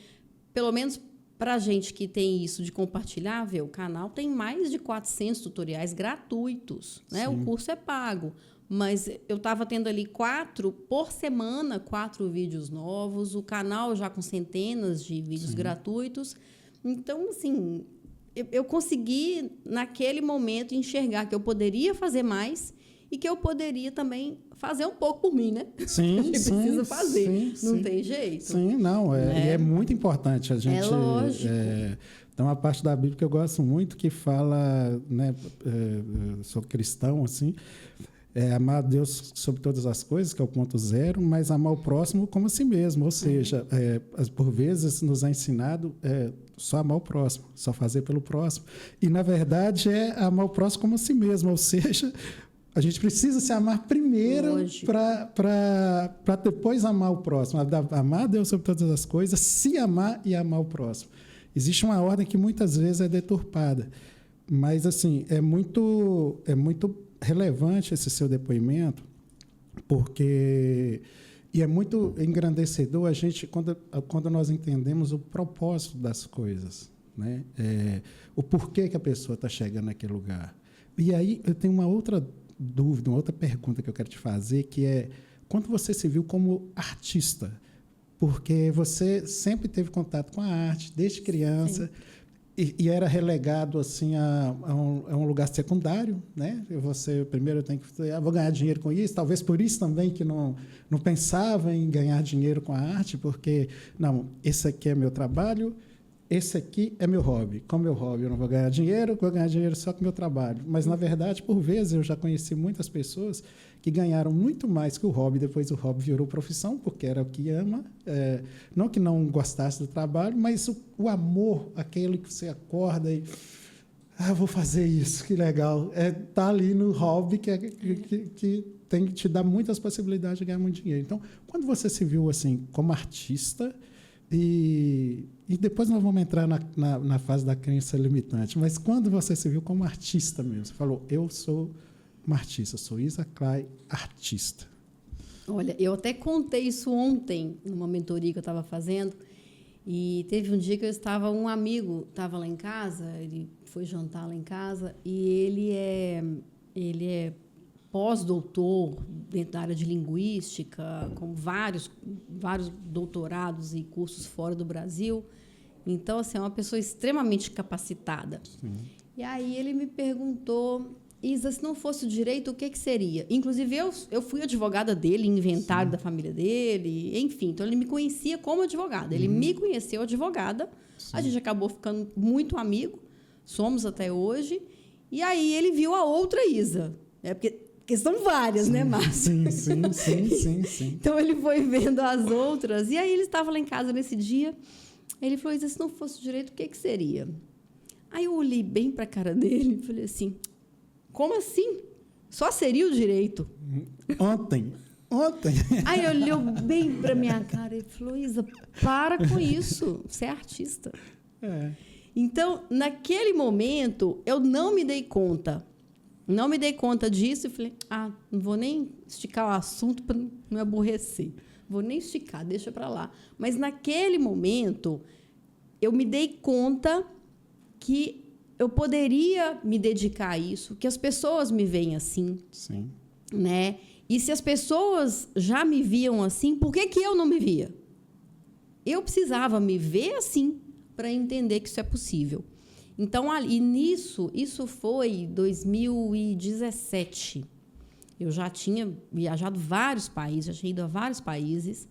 pelo menos para a gente que tem isso de compartilhar, vê, o canal tem mais de 400 tutoriais gratuitos, né? O curso é pago, mas eu estava tendo ali 4 por semana, 4 vídeos novos, o canal já com centenas de vídeos gratuitos. Então, assim, eu consegui, naquele momento, enxergar que eu poderia fazer mais e que eu poderia também fazer um pouco por mim, né? Sim, a gente precisa fazer, não tem jeito. Sim, não, e é muito importante a gente... É lógico. Tem uma parte da Bíblia que eu gosto muito que fala, né, sou cristão, assim, amar a Deus sobre todas as coisas, que é o ponto 0, mas amar o próximo como a si mesmo, ou seja, por vezes nos é ensinado só amar o próximo, só fazer pelo próximo, e na verdade é amar o próximo como a si mesmo, ou seja... A gente precisa se amar primeiro para depois amar o próximo. Amar a Deus sobre todas as coisas, se amar e amar o próximo. Existe uma ordem que muitas vezes é deturpada. Mas, assim, é muito relevante esse seu depoimento, porque... E é muito engrandecedor a gente quando nós entendemos o propósito das coisas, né? O porquê que a pessoa está chegando naquele lugar. E aí eu tenho uma outra dúvida, uma outra pergunta que eu quero te fazer, que é, quando você se viu como artista? Porque você sempre teve contato com a arte, desde criança, e era relegado assim, a um lugar secundário, né? Você primeiro tem que... vou ganhar dinheiro com isso, talvez por isso também que não pensava em ganhar dinheiro com a arte, porque, não, esse aqui é meu trabalho, esse aqui é meu hobby. Com meu hobby eu não vou ganhar dinheiro, vou ganhar dinheiro só com meu trabalho. Mas, na verdade, por vezes, eu já conheci muitas pessoas que ganharam muito mais que o hobby, depois o hobby virou profissão, porque era o que ama. Não que não gostasse do trabalho, mas o amor, aquele que você acorda e... vou fazer isso, que legal. Tá ali no hobby que tem que te dar muitas possibilidades de ganhar muito dinheiro. Então, quando você se viu assim, como artista... E depois nós vamos entrar na fase da crença limitante. Mas quando você se viu como artista mesmo, você falou, eu sou uma artista, sou Isa Clay, artista. Olha, eu até contei isso ontem, numa mentoria que eu estava fazendo, e teve um dia que um amigo estava lá em casa, ele foi jantar lá em casa, e ele é pós-doutor dentro da área de linguística, com vários doutorados e cursos fora do Brasil. Então, assim, é uma pessoa extremamente capacitada. Sim. E aí ele me perguntou, Isa, se não fosse o direito, o que seria? Inclusive, eu fui advogada dele, inventário da família dele, enfim. Então, ele me conhecia como advogada. Ele me conheceu advogada. Sim. A gente acabou ficando muito amigo. Somos até hoje. E aí ele viu a outra Isa. Porque são várias, né, Márcio? Sim. Então, ele foi vendo as outras. E aí, ele estava lá em casa nesse dia. Ele falou, se não fosse direito, o que seria? Aí, eu olhei bem para a cara dele e falei assim, como assim? Só seria o direito? Ontem. Aí, ele olhou bem para a minha cara e falou, Isa, para com isso. Você é artista. Então, naquele momento, eu não me dei conta. Não me dei conta disso e falei, não vou nem esticar o assunto para não me aborrecer. Vou nem esticar, deixa para lá. Mas, naquele momento, eu me dei conta que eu poderia me dedicar a isso, que as pessoas me veem assim. Sim. Né? E se as pessoas já me viam assim, por que eu não me via? Eu precisava me ver assim para entender que isso é possível. Então, isso foi em 2017. Eu já tinha viajado vários países, já tinha ido a vários países,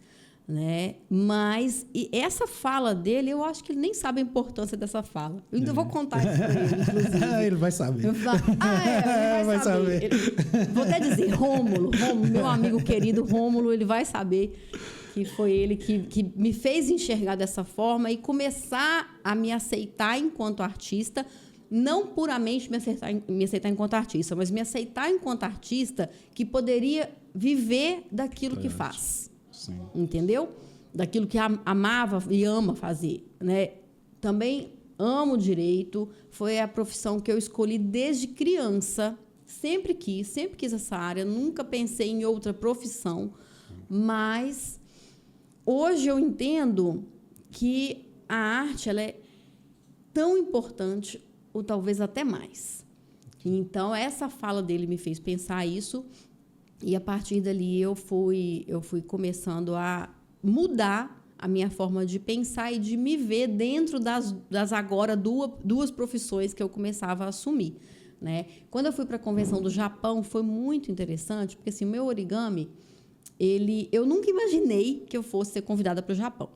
né? Mas essa fala dele, eu acho que ele nem sabe a importância dessa fala. Eu ainda vou contar isso para ele, inclusive. Ele vai saber. Ele vai saber. Vou até dizer, Rômulo, meu amigo querido Rômulo, ele vai saber que foi ele que me fez enxergar dessa forma e começar a me aceitar enquanto artista, não puramente me aceitar enquanto artista, mas me aceitar enquanto artista que poderia viver daquilo que faz. Sim. Entendeu? Daquilo que amava e ama fazer, né? Também amo direito, foi a profissão que eu escolhi desde criança, sempre quis essa área, nunca pensei em outra profissão, mas hoje eu entendo que a arte ela é tão importante, ou talvez até mais. Então, essa fala dele me fez pensar isso, e a partir dali eu fui começando a mudar a minha forma de pensar e de me ver dentro das agora duas profissões que eu começava a assumir, né? Quando eu fui para a convenção do Japão, foi muito interessante, porque assim, o meu origami, eu nunca imaginei que eu fosse ser convidada para o Japão.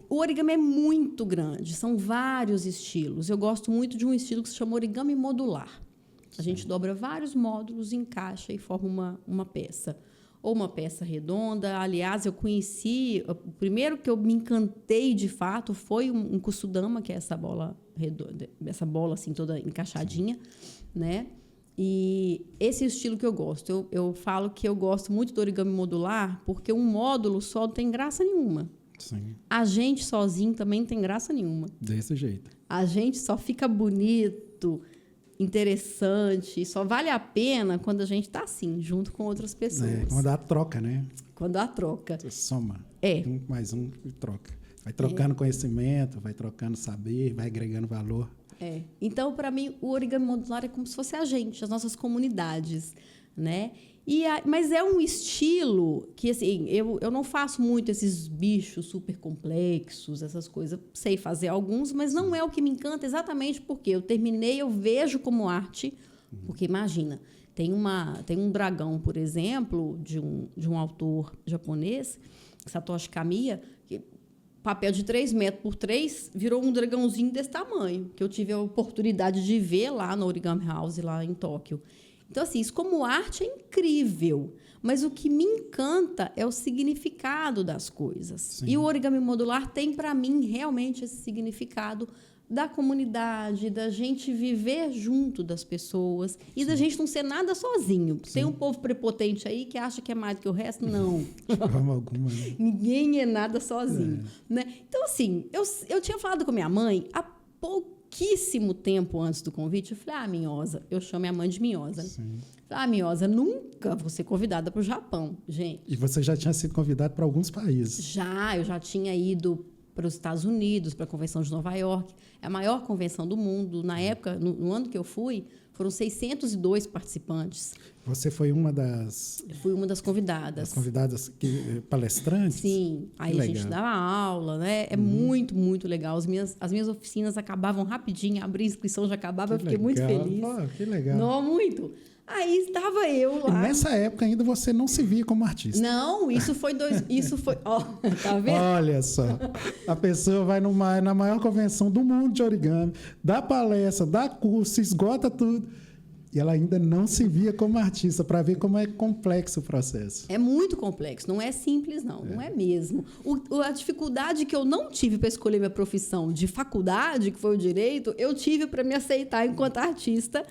O origami é muito grande, são vários estilos. Eu gosto muito de um estilo que se chama origami modular. A gente dobra vários módulos, encaixa e forma uma peça. Ou uma peça redonda. Aliás, eu conheci... O primeiro que eu me encantei, de fato, foi um kusudama, que é essa bola redonda, essa bola assim, toda encaixadinha, né? E esse é o estilo que eu gosto. Eu falo que eu gosto muito do origami modular, porque um módulo só não tem graça nenhuma. Sim. A gente sozinho também não tem graça nenhuma. Desse jeito. A gente só fica bonito, interessante, só vale a pena quando a gente está assim, junto com outras pessoas. Quando há troca, né? Quando há troca. Você soma. É. Um mais um e troca. Vai trocando conhecimento, vai trocando saber, vai agregando valor. É. Então, para mim, o origami modular é como se fosse a gente, as nossas comunidades, né? Mas é um estilo que, assim, eu não faço muito esses bichos super complexos, essas coisas. Sei fazer alguns, mas não é o que me encanta exatamente porque eu terminei, eu vejo como arte, porque imagina, tem um dragão, por exemplo, de um autor japonês, Satoshi Kamiya, que papel de 3 metros por 3 virou um dragãozinho desse tamanho, que eu tive a oportunidade de ver lá no Origami House, lá em Tóquio. Então, assim, isso como arte é incrível, mas o que me encanta é o significado das coisas. Sim. E o origami modular tem, para mim, realmente esse significado da comunidade, da gente viver junto das pessoas e da gente não ser nada sozinho. Sim. Tem um povo prepotente aí que acha que é mais do que o resto. Não. De forma alguma, né? Ninguém é nada sozinho. Né? Então, assim, eu tinha falado com minha mãe há pouquíssimo tempo antes do convite. Eu falei, Minhosa, eu chamo minha mãe de Minhosa. Sim. Falei, Minhosa, nunca vou ser convidada para o Japão, gente. E você já tinha sido convidada para alguns países? Eu já tinha ido para os Estados Unidos, para a Convenção de Nova York. É a maior convenção do mundo. Na época, no ano que eu fui, foram 602 participantes. Você foi uma das... Eu fui uma das convidadas. As convidadas palestrantes? Sim. Aí a gente dava aula, né? É muito, muito legal. As minhas oficinas acabavam rapidinho, abri a inscrição, já acabava, eu fiquei muito feliz. Pô, que legal. Não, muito. Aí estava eu lá. E nessa época ainda você não se via como artista. Não, isso foi... Ó, tá vendo? Olha só. A pessoa vai na maior convenção do mundo de origami, dá palestra, dá curso, esgota tudo. E ela ainda não se via como artista, para ver como é complexo o processo. É muito complexo, não é simples, não é mesmo. A dificuldade que eu não tive para escolher minha profissão de faculdade, que foi o direito, eu tive para me aceitar enquanto artista,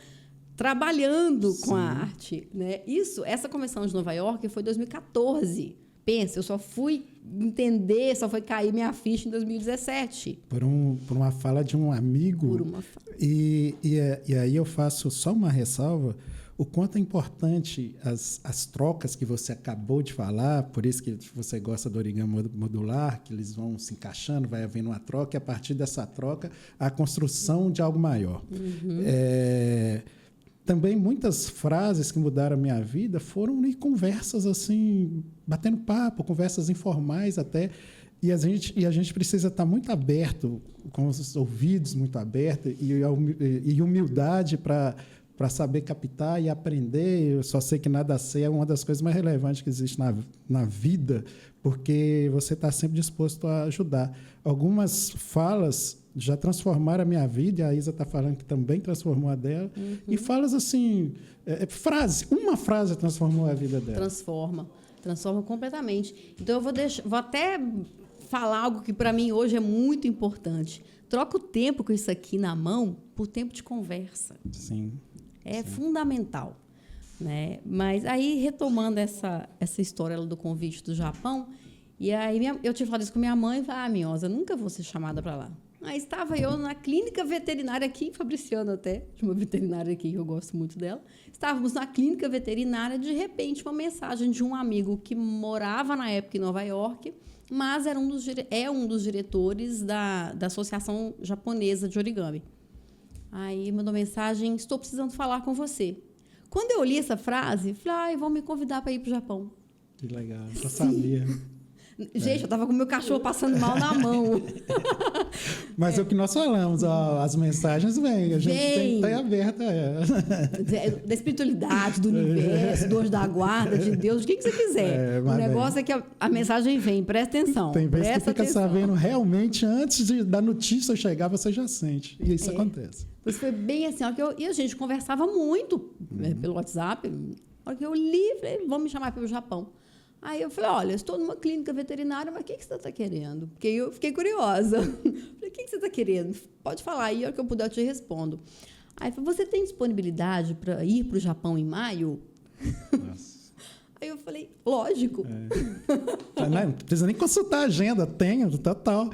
trabalhando com a arte, né? Essa convenção de Nova York foi em 2014. Pensa, eu só fui entender, só foi cair minha ficha em 2017. Por uma fala de um amigo. Por uma fala. E aí eu faço só uma ressalva, o quanto é importante as trocas que você acabou de falar, por isso que você gosta do origami modular, que eles vão se encaixando, vai havendo uma troca, e a partir dessa troca, a construção de algo maior. Também muitas frases que mudaram a minha vida foram em conversas assim, batendo papo, conversas informais até. E a gente precisa estar muito aberto, com os ouvidos muito abertos e humildade para saber captar e aprender. Eu só sei que nada sei é uma das coisas mais relevantes que existe na vida, porque você está sempre disposto a ajudar. Algumas falas já transformaram a minha vida, e a Isa está falando que também transformou a dela, e falas assim, uma frase transformou a vida dela. Transforma completamente. Então, eu vou até falar algo que para mim hoje é muito importante. Troca o tempo com isso aqui na mão por tempo de conversa. Sim. É fundamental, né? Mas aí, retomando essa história do convite do Japão, e aí eu tinha falado isso com minha mãe e falei, Minhosa, nunca vou ser chamada para lá. Aí estava eu na clínica veterinária aqui em Fabriciano até, de uma veterinária aqui que eu gosto muito dela. Estávamos na clínica veterinária, de repente, uma mensagem de um amigo que morava na época em Nova York, mas era um dos diretores da Associação Japonesa de Origami. Aí mandou mensagem: estou precisando falar com você. Quando eu li essa frase, falei: vão me convidar para ir para o Japão. Que legal, eu sabia. Gente, eu estava com o meu cachorro passando mal na mão. Mas é o que nós falamos, as mensagens vêm, a gente tem que estar aberta a ela. Da espiritualidade, do universo, do anjo da guarda, de Deus, o que você quiser. O negócio é que a mensagem vem, presta atenção. Tem vezes que você fica sabendo realmente, antes da notícia chegar, você já sente. E isso acontece. Pois foi bem assim, e a gente conversava muito pelo WhatsApp. A hora que eu li, falei: vamos me chamar para o Japão. Aí eu falei: olha, estou numa clínica veterinária, mas o que você está querendo? Porque eu fiquei curiosa. Falei: o que você está querendo? Pode falar aí, a hora que eu puder eu te respondo. Aí ele falou: você tem disponibilidade para ir para o Japão em maio? Nossa. Aí eu falei: lógico. Não precisa nem consultar a agenda, tenho, total.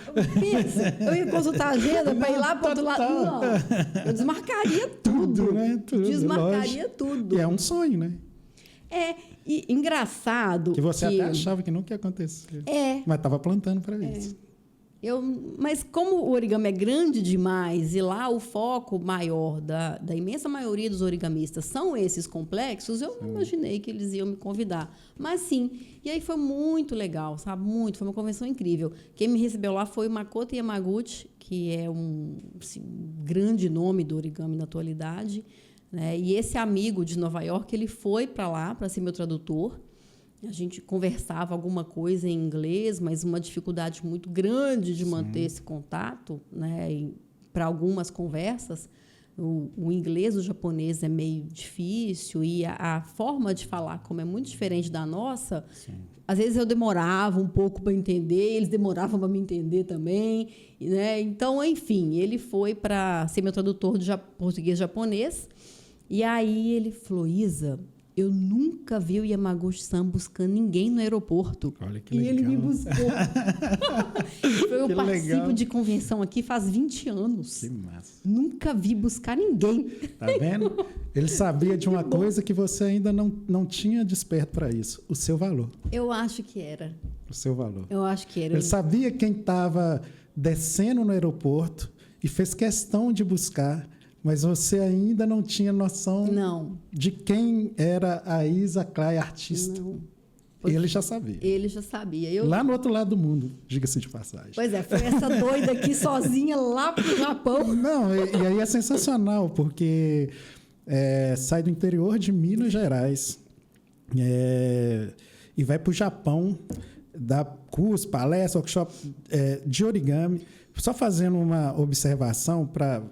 Eu ia consultar a agenda para ir lá para o outro lado. Não, eu desmarcaria tudo. Né? Tudo, desmarcaria lógico. tudo. E é um sonho, né? E engraçado que você até achava que nunca ia acontecer. Mas estava plantando para isso. Mas como o origami é grande demais e lá o foco maior da imensa maioria dos origamistas são esses complexos, eu não imaginei que eles iam me convidar. Mas sim, e aí foi muito legal, sabe? Foi uma convenção incrível. Quem me recebeu lá foi o Makoto Yamaguchi, que é um grande nome do origami na atualidade. Né? E esse amigo de Nova York, ele foi para lá para ser meu tradutor. A gente conversava alguma coisa em inglês, mas uma dificuldade muito grande de manter esse contato, né? Para algumas conversas, o inglês, o japonês é meio difícil e a forma de falar, como é muito diferente da nossa, às vezes eu demorava um pouco para entender, eles demoravam para me entender também, né? Então, enfim, ele foi para ser meu tradutor de português-japonês. E aí ele falou: Isa, eu nunca vi o Yamaguchi-san buscando ninguém no aeroporto. Olha que e legal. Ele me buscou. Eu participo de convenção aqui faz 20 anos. Que massa. Nunca vi buscar ninguém. Tá vendo? Ele sabia de uma coisa que você ainda não tinha desperto para isso: o seu valor. Eu acho que era. O seu valor. Eu acho que era. Ele sabia quem estava descendo no aeroporto e fez questão de buscar. Mas você ainda não tinha noção de quem era a Isa Clay, artista. Não. Ele já sabia. Ele já sabia. Lá no outro lado do mundo, diga-se de passagem. Pois é, foi essa doida aqui sozinha lá pro Japão. Não, e aí é sensacional, porque sai do interior de Minas Gerais e vai para o Japão, dá curso, palestra, workshop de origami. Só fazendo uma observação para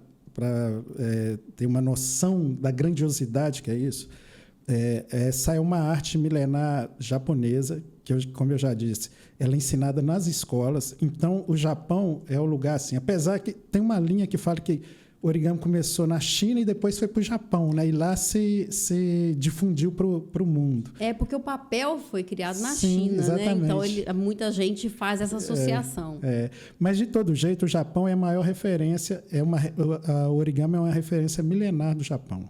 ter uma noção da grandiosidade que é isso, sai uma arte milenar japonesa, que, como eu já disse, ela é ensinada nas escolas. Então, o Japão é o lugar assim, apesar que tem uma linha que fala que o origami começou na China e depois foi para o Japão, né? E lá se difundiu para o mundo. Porque o papel foi criado na Sim, China, exatamente. né? Então, muita gente faz essa associação. Mas, de todo jeito, o Japão é a maior referência, o origami é uma referência milenar do Japão.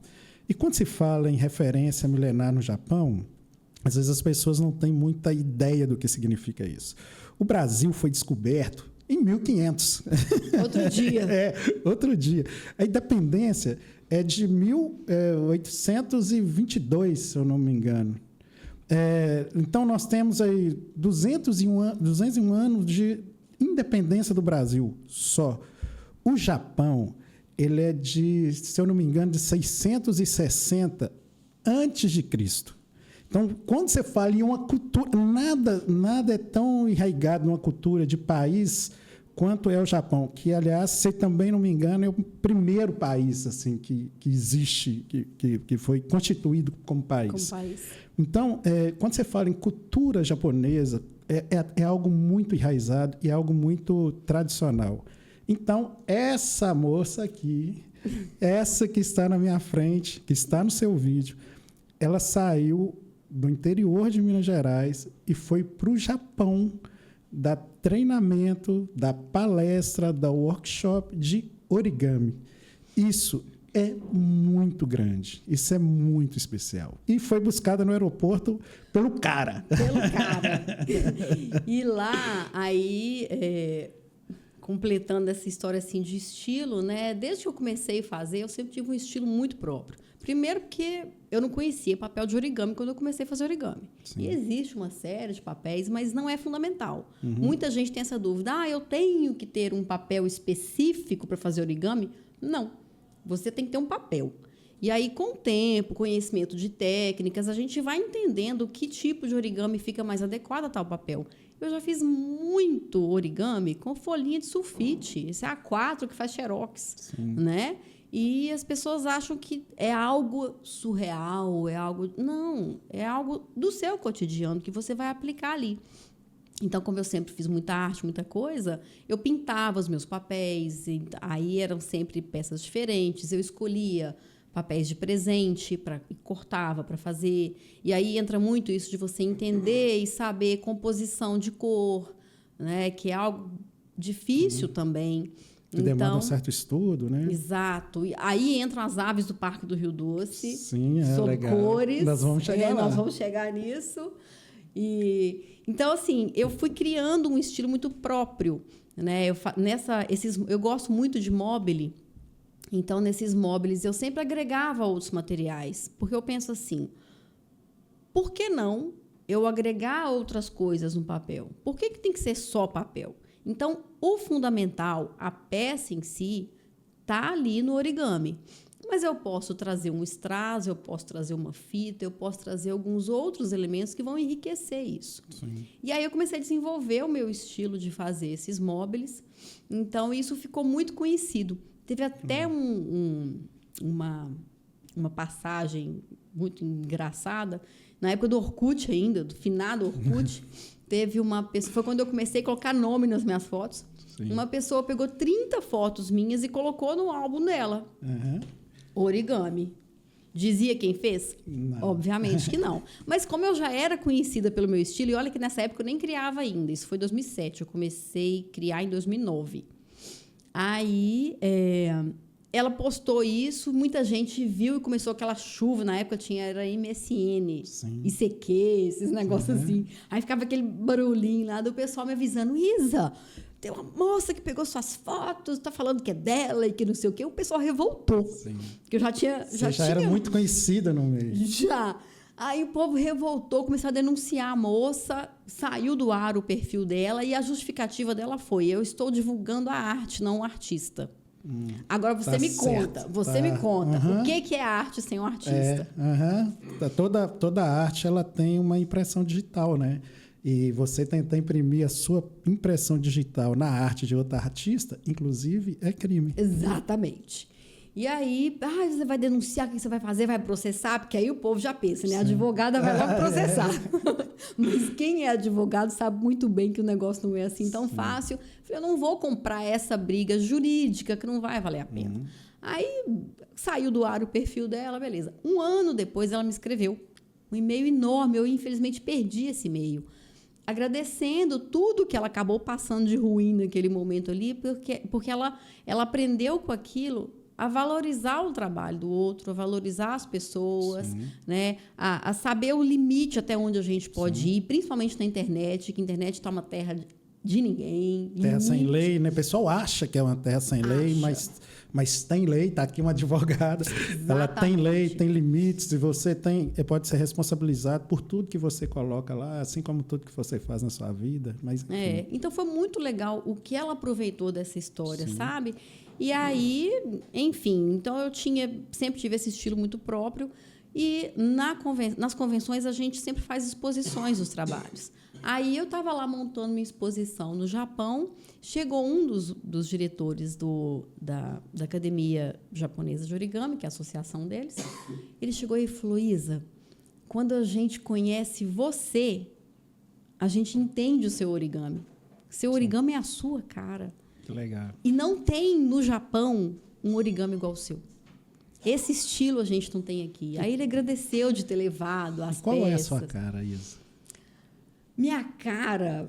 E quando se fala em referência milenar no Japão, às vezes as pessoas não têm muita ideia do que significa isso. O Brasil foi descoberto em 1500. Outro dia. Outro dia. A independência é de 1822, se eu não me engano. Então, nós temos aí 201 anos de independência do Brasil só. O Japão, ele é de, se eu não me engano, de 660 antes de Cristo. Então, quando você fala em uma cultura, nada é tão enraizado numa cultura de país quanto é o Japão, que, aliás, se também não me engano, é o primeiro país assim, que existe, que foi constituído como país. Então, quando você fala em cultura japonesa, é algo muito enraizado e é algo muito tradicional. Então, essa moça aqui, essa que está na minha frente, que está no seu vídeo, ela saiu do interior de Minas Gerais e foi para o Japão dá treinamento, dá palestra, dá workshop de origami. Isso é muito grande, isso é muito especial. E foi buscada no aeroporto pelo cara. Pelo cara. E lá, aí, completando essa história assim, de estilo, né? Desde que eu comecei a fazer, eu sempre tive um estilo muito próprio. Primeiro porque eu não conhecia papel de origami quando eu comecei a fazer origami. Sim. E existe uma série de papéis, mas não é fundamental. Muita gente tem essa dúvida. Eu tenho que ter um papel específico para fazer origami? Não. Você tem que ter um papel. E aí, com o tempo, conhecimento de técnicas, a gente vai entendendo que tipo de origami fica mais adequado a tal papel. Eu já fiz muito origami com folhinha de sulfite. Esse é A4 que faz xerox, né? E as pessoas acham que é algo surreal, é algo... Não, é algo do seu cotidiano que você vai aplicar ali. Então, como eu sempre fiz muita arte, muita coisa, eu pintava os meus papéis, aí eram sempre peças diferentes, eu escolhia papéis de presente e cortava para fazer. E aí entra muito isso de você entender e saber composição de cor, né? Que é algo difícil também. Que demanda um certo estudo, né? Exato. E aí entram as aves do Parque do Rio Doce. Sim, sobre legal. Cores. Nós vamos chegar lá. Nós vamos chegar nisso. Então, assim, eu fui criando um estilo muito próprio, né? Eu gosto muito de mobile. Então, nesses móveis, eu sempre agregava outros materiais. Porque eu penso assim, por que não eu agregar outras coisas no papel? Por que tem que ser só papel? Então, o fundamental, a peça em si, está ali no origami. Mas eu posso trazer um strass, eu posso trazer uma fita, eu posso trazer alguns outros elementos que vão enriquecer isso. Sim. E aí eu comecei a desenvolver o meu estilo de fazer esses móveis. Então, isso ficou muito conhecido. Teve até uma passagem muito engraçada. Na época do Orkut ainda, do finado Orkut, teve uma pessoa... Foi quando eu comecei a colocar nome nas minhas fotos. Sim. Uma pessoa pegou 30 fotos minhas e colocou no álbum dela. Origami. Dizia quem fez? Não. Obviamente que não. Mas como eu já era conhecida pelo meu estilo, e olha que nessa época eu nem criava ainda. Isso foi em 2007. Eu comecei a criar em 2009. Aí, ela postou isso, muita gente viu e começou aquela chuva. Na época era MSN, Sim. ICQ, esses negócios assim. Aí ficava aquele barulhinho lá do pessoal me avisando, Isa, tem uma moça que pegou suas fotos, tá falando que é dela e que não sei o quê. O pessoal revoltou. Sim. Que eu já tinha... Você já era muito conhecida no meio. Já. Aí o povo revoltou, começou a denunciar a moça, saiu do ar o perfil dela e a justificativa dela foi, eu estou divulgando a arte, não o artista. Agora você me conta, o que é arte sem um artista? Toda arte ela tem uma impressão digital, né? E você tentar imprimir a sua impressão digital na arte de outro artista, inclusive, é crime. Exatamente. E aí, você vai denunciar, o que você vai fazer? Vai processar? Porque aí o povo já pensa, né? A advogada vai logo processar. Mas quem é advogado sabe muito bem que o negócio não é assim tão fácil. Eu não vou comprar essa briga jurídica que não vai valer a pena. Aí saiu do ar o perfil dela, beleza. 1 ano depois ela me escreveu um e-mail enorme. Eu, infelizmente, perdi esse e-mail. Agradecendo tudo que ela acabou passando de ruim naquele momento ali, porque ela aprendeu com aquilo a valorizar o trabalho do outro, a valorizar as pessoas, né? A saber o limite até onde a gente pode ir, principalmente na internet, que a internet está uma terra de ninguém. Terra sem lei, né? O pessoal acha que é uma terra sem lei, mas tem lei, está aqui uma advogada, Exatamente. Ela tem lei, tem limites, e você pode ser responsabilizado por tudo que você coloca lá, assim como tudo que você faz na sua vida. Mas, então, foi muito legal o que ela aproveitou dessa história, sabe? E aí, enfim, então eu sempre tive esse estilo muito próprio e nas convenções a gente sempre faz exposições dos trabalhos. Aí eu estava lá montando minha exposição no Japão, chegou um dos diretores da Academia Japonesa de Origami, que é a associação deles, ele chegou e falou, Isa, quando a gente conhece você, a gente entende o seu origami. Seu origami é a sua cara. Que legal. E não tem no Japão um origami igual ao seu. Esse estilo a gente não tem aqui. Aí ele agradeceu de ter levado as Qual peças. É a sua cara, Isa? Minha cara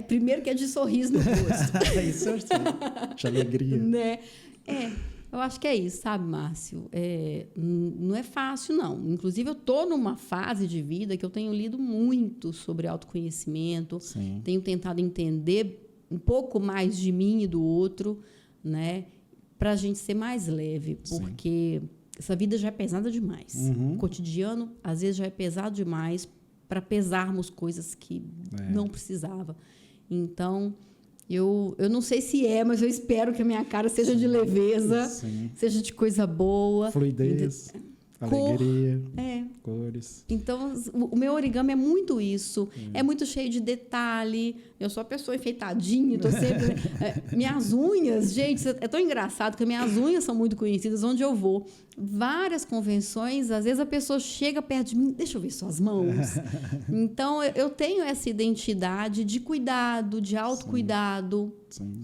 primeiro que é de sorriso no rosto. Isso eu sei. De alegria. Né? Eu acho que é isso, sabe, Márcio? Não é fácil, não. Inclusive, eu estou numa fase de vida que eu tenho lido muito sobre autoconhecimento, Sim. tenho tentado entender um pouco mais de mim e do outro, né? Para a gente ser mais leve, porque essa vida já é pesada demais. O cotidiano, às vezes, já é pesado demais para pesarmos coisas que não precisava. Então, eu não sei se mas eu espero que a minha cara seja de leveza, seja de coisa boa. Fluidez, alegria, cores. Então, o meu origami é muito isso. É muito cheio de detalhe. Eu sou a pessoa enfeitadinha, tô sempre... minhas unhas, gente, é tão engraçado que minhas unhas são muito conhecidas onde eu vou. Várias convenções, às vezes a pessoa chega perto de mim, deixa eu ver suas mãos. Então, eu tenho essa identidade de cuidado, de autocuidado,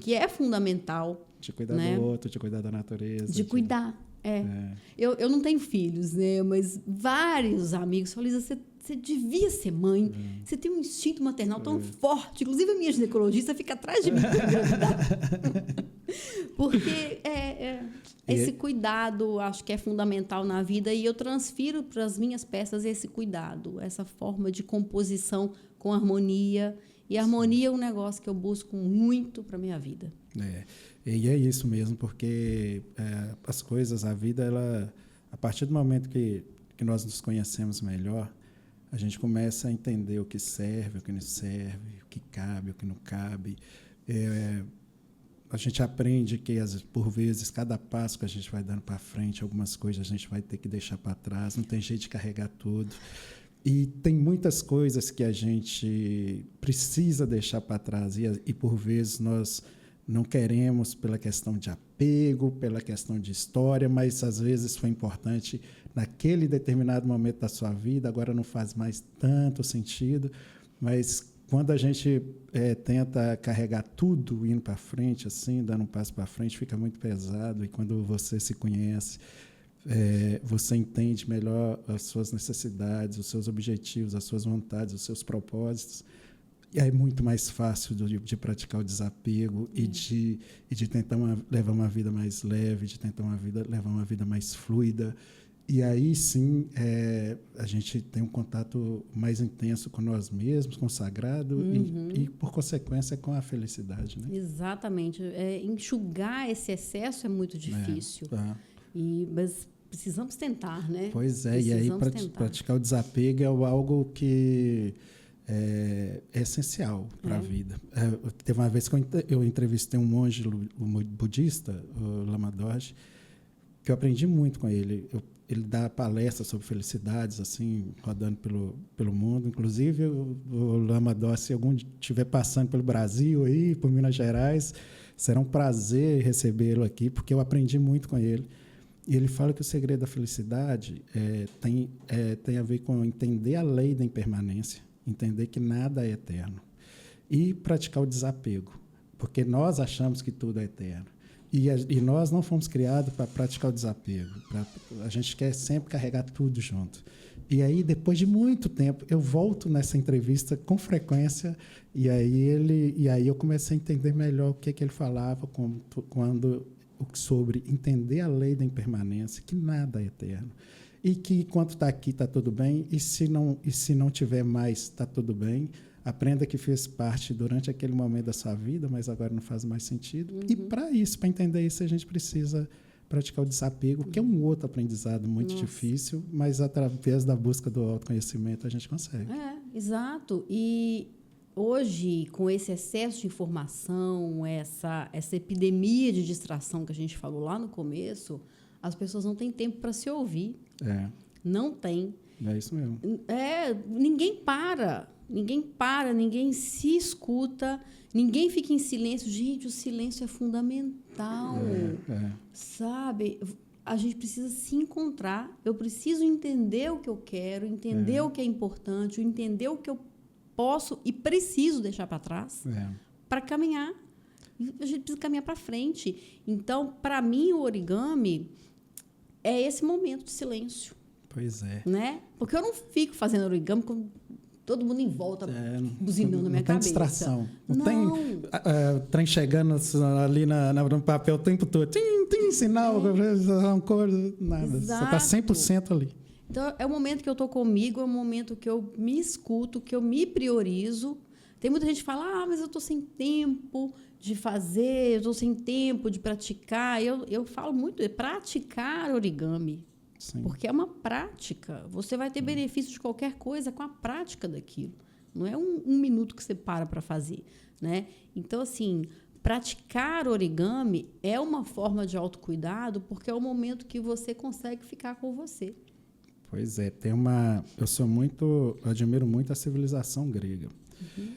que é fundamental. De cuidar do outro, de cuidar da natureza. De cuidar. Eu não tenho filhos, né? Mas vários amigos falam, Lisa, você devia ser mãe. Você tem um instinto maternal tão forte. Inclusive, a minha ginecologista fica atrás de mim para engravidar. Porque esse cuidado, acho que é fundamental na vida. E eu transfiro para as minhas peças esse cuidado, essa forma de composição com harmonia. E harmonia é um negócio que eu busco muito para a minha vida. E é isso mesmo, porque as coisas, a vida, ela, a partir do momento que nós nos conhecemos melhor, a gente começa a entender o que serve, o que não serve, o que cabe, o que não cabe. A gente aprende que, por vezes, cada passo que a gente vai dando para frente, algumas coisas a gente vai ter que deixar para trás, não tem jeito de carregar tudo. E tem muitas coisas que a gente precisa deixar para trás e, por vezes, nós não queremos pela questão de apego, pela questão de história, mas, às vezes, foi importante naquele determinado momento da sua vida, agora não faz mais tanto sentido, mas quando a gente tenta carregar tudo indo para frente, assim, dando um passo para frente, fica muito pesado, e quando você se conhece, você entende melhor as suas necessidades, os seus objetivos, as suas vontades, os seus propósitos, e é muito mais fácil de praticar o desapego e de tentar levar uma vida mais leve, de tentar levar uma vida mais fluida. E aí, sim, a gente tem um contato mais intenso com nós mesmos, com o sagrado e, por consequência, com a felicidade. Né? Exatamente. Enxugar esse excesso é muito difícil. Mas precisamos tentar, né? Pois é, e aí praticar o desapego é algo que é essencial para a vida. Teve uma vez que eu entrevistei um monge budista, o Lama Dorje, que eu aprendi muito com ele. Ele dá palestras sobre felicidades, assim, rodando pelo mundo. Inclusive, o Lama Dorje, se algum estiver passando pelo Brasil, aí, por Minas Gerais, será um prazer recebê-lo aqui, porque eu aprendi muito com ele. E ele fala que o segredo da felicidade tem a ver com entender a lei da impermanência, entender que nada é eterno, e praticar o desapego, porque nós achamos que tudo é eterno. E nós não fomos criados para praticar o desapego. A gente quer sempre carregar tudo junto. E aí, depois de muito tempo, eu volto nessa entrevista com frequência, e aí eu comecei a entender melhor o que ele falava sobre entender a lei da impermanência, que nada é eterno. E que, enquanto está aqui, está tudo bem, e se não tiver mais, está tudo bem. Aprenda que fez parte durante aquele momento da sua vida, mas agora não faz mais sentido. E, para entender isso, a gente precisa praticar o desapego, que é um outro aprendizado muito difícil, mas através da busca do autoconhecimento a gente consegue. Exato. E hoje, com esse excesso de informação, essa epidemia de distração que a gente falou lá no começo, as pessoas não têm tempo para se ouvir. Não tem. É isso mesmo. Ninguém para, ninguém se escuta, ninguém fica em silêncio. Gente, o silêncio é fundamental, sabe? A gente precisa se encontrar, eu preciso entender o que eu quero, entender o que é importante, entender o que eu posso e preciso deixar para trás para caminhar. A gente precisa caminhar para frente. Então, para mim, o origami é esse momento de silêncio. Pois é. Né? Porque eu não fico fazendo origami com todo mundo em volta, buzinando na minha cabeça. Não tem distração. Não tem trem chegando ali no papel o tempo todo. Tim, sinal, cor, nada. Exato. Você está 100% ali. Então, é o momento que eu estou comigo, é o momento que eu me escuto, que eu me priorizo. Tem muita gente que fala, mas eu estou sem tempo de fazer, eu estou sem tempo de praticar. Eu falo muito, praticar origami. Sim. Porque é uma prática. Você vai ter benefício de qualquer coisa com a prática daquilo. Não é um minuto que você para fazer, né? Então, assim, praticar origami é uma forma de autocuidado porque é o momento que você consegue ficar com você. Pois é, eu admiro muito a civilização grega. Uhum.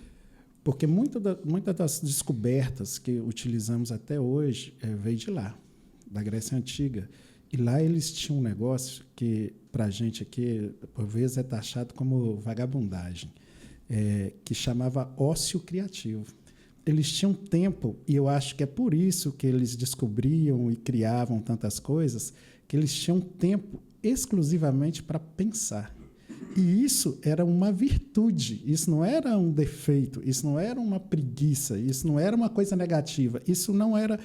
Porque muitas das descobertas que utilizamos até hoje veio de lá, da Grécia Antiga. E lá eles tinham um negócio que, para a gente aqui, por vezes é taxado como vagabundagem, que chamava ócio criativo. Eles tinham tempo, e eu acho que é por isso que eles descobriam e criavam tantas coisas, que eles tinham tempo exclusivamente para pensar. E isso era uma virtude, isso não era um defeito, isso não era uma preguiça, isso não era uma coisa negativa, isso não era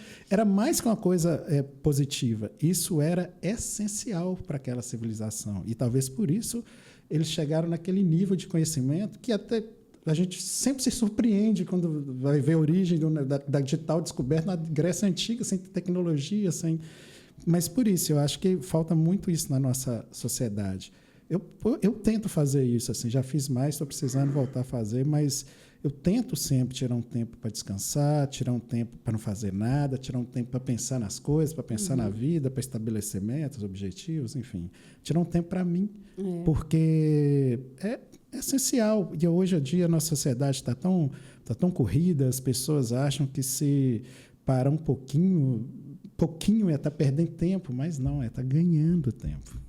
mais que uma coisa positiva, isso era essencial para aquela civilização. E talvez por isso eles chegaram naquele nível de conhecimento que até a gente sempre se surpreende quando vai ver a origem da digital descoberta na Grécia Antiga, sem tecnologia, Mas por isso, eu acho que falta muito isso na nossa sociedade. Eu tento fazer isso, assim, já fiz mais, estou precisando voltar a fazer, mas eu tento sempre tirar um tempo para descansar, tirar um tempo para não fazer nada, tirar um tempo para pensar nas coisas, para pensar na vida, para estabelecer metas, objetivos, enfim. Tirar um tempo para mim, porque é essencial. E hoje em dia a nossa sociedade está tão corrida, as pessoas acham que se parar um pouquinho é estar perdendo tempo, mas não, é estar ganhando tempo.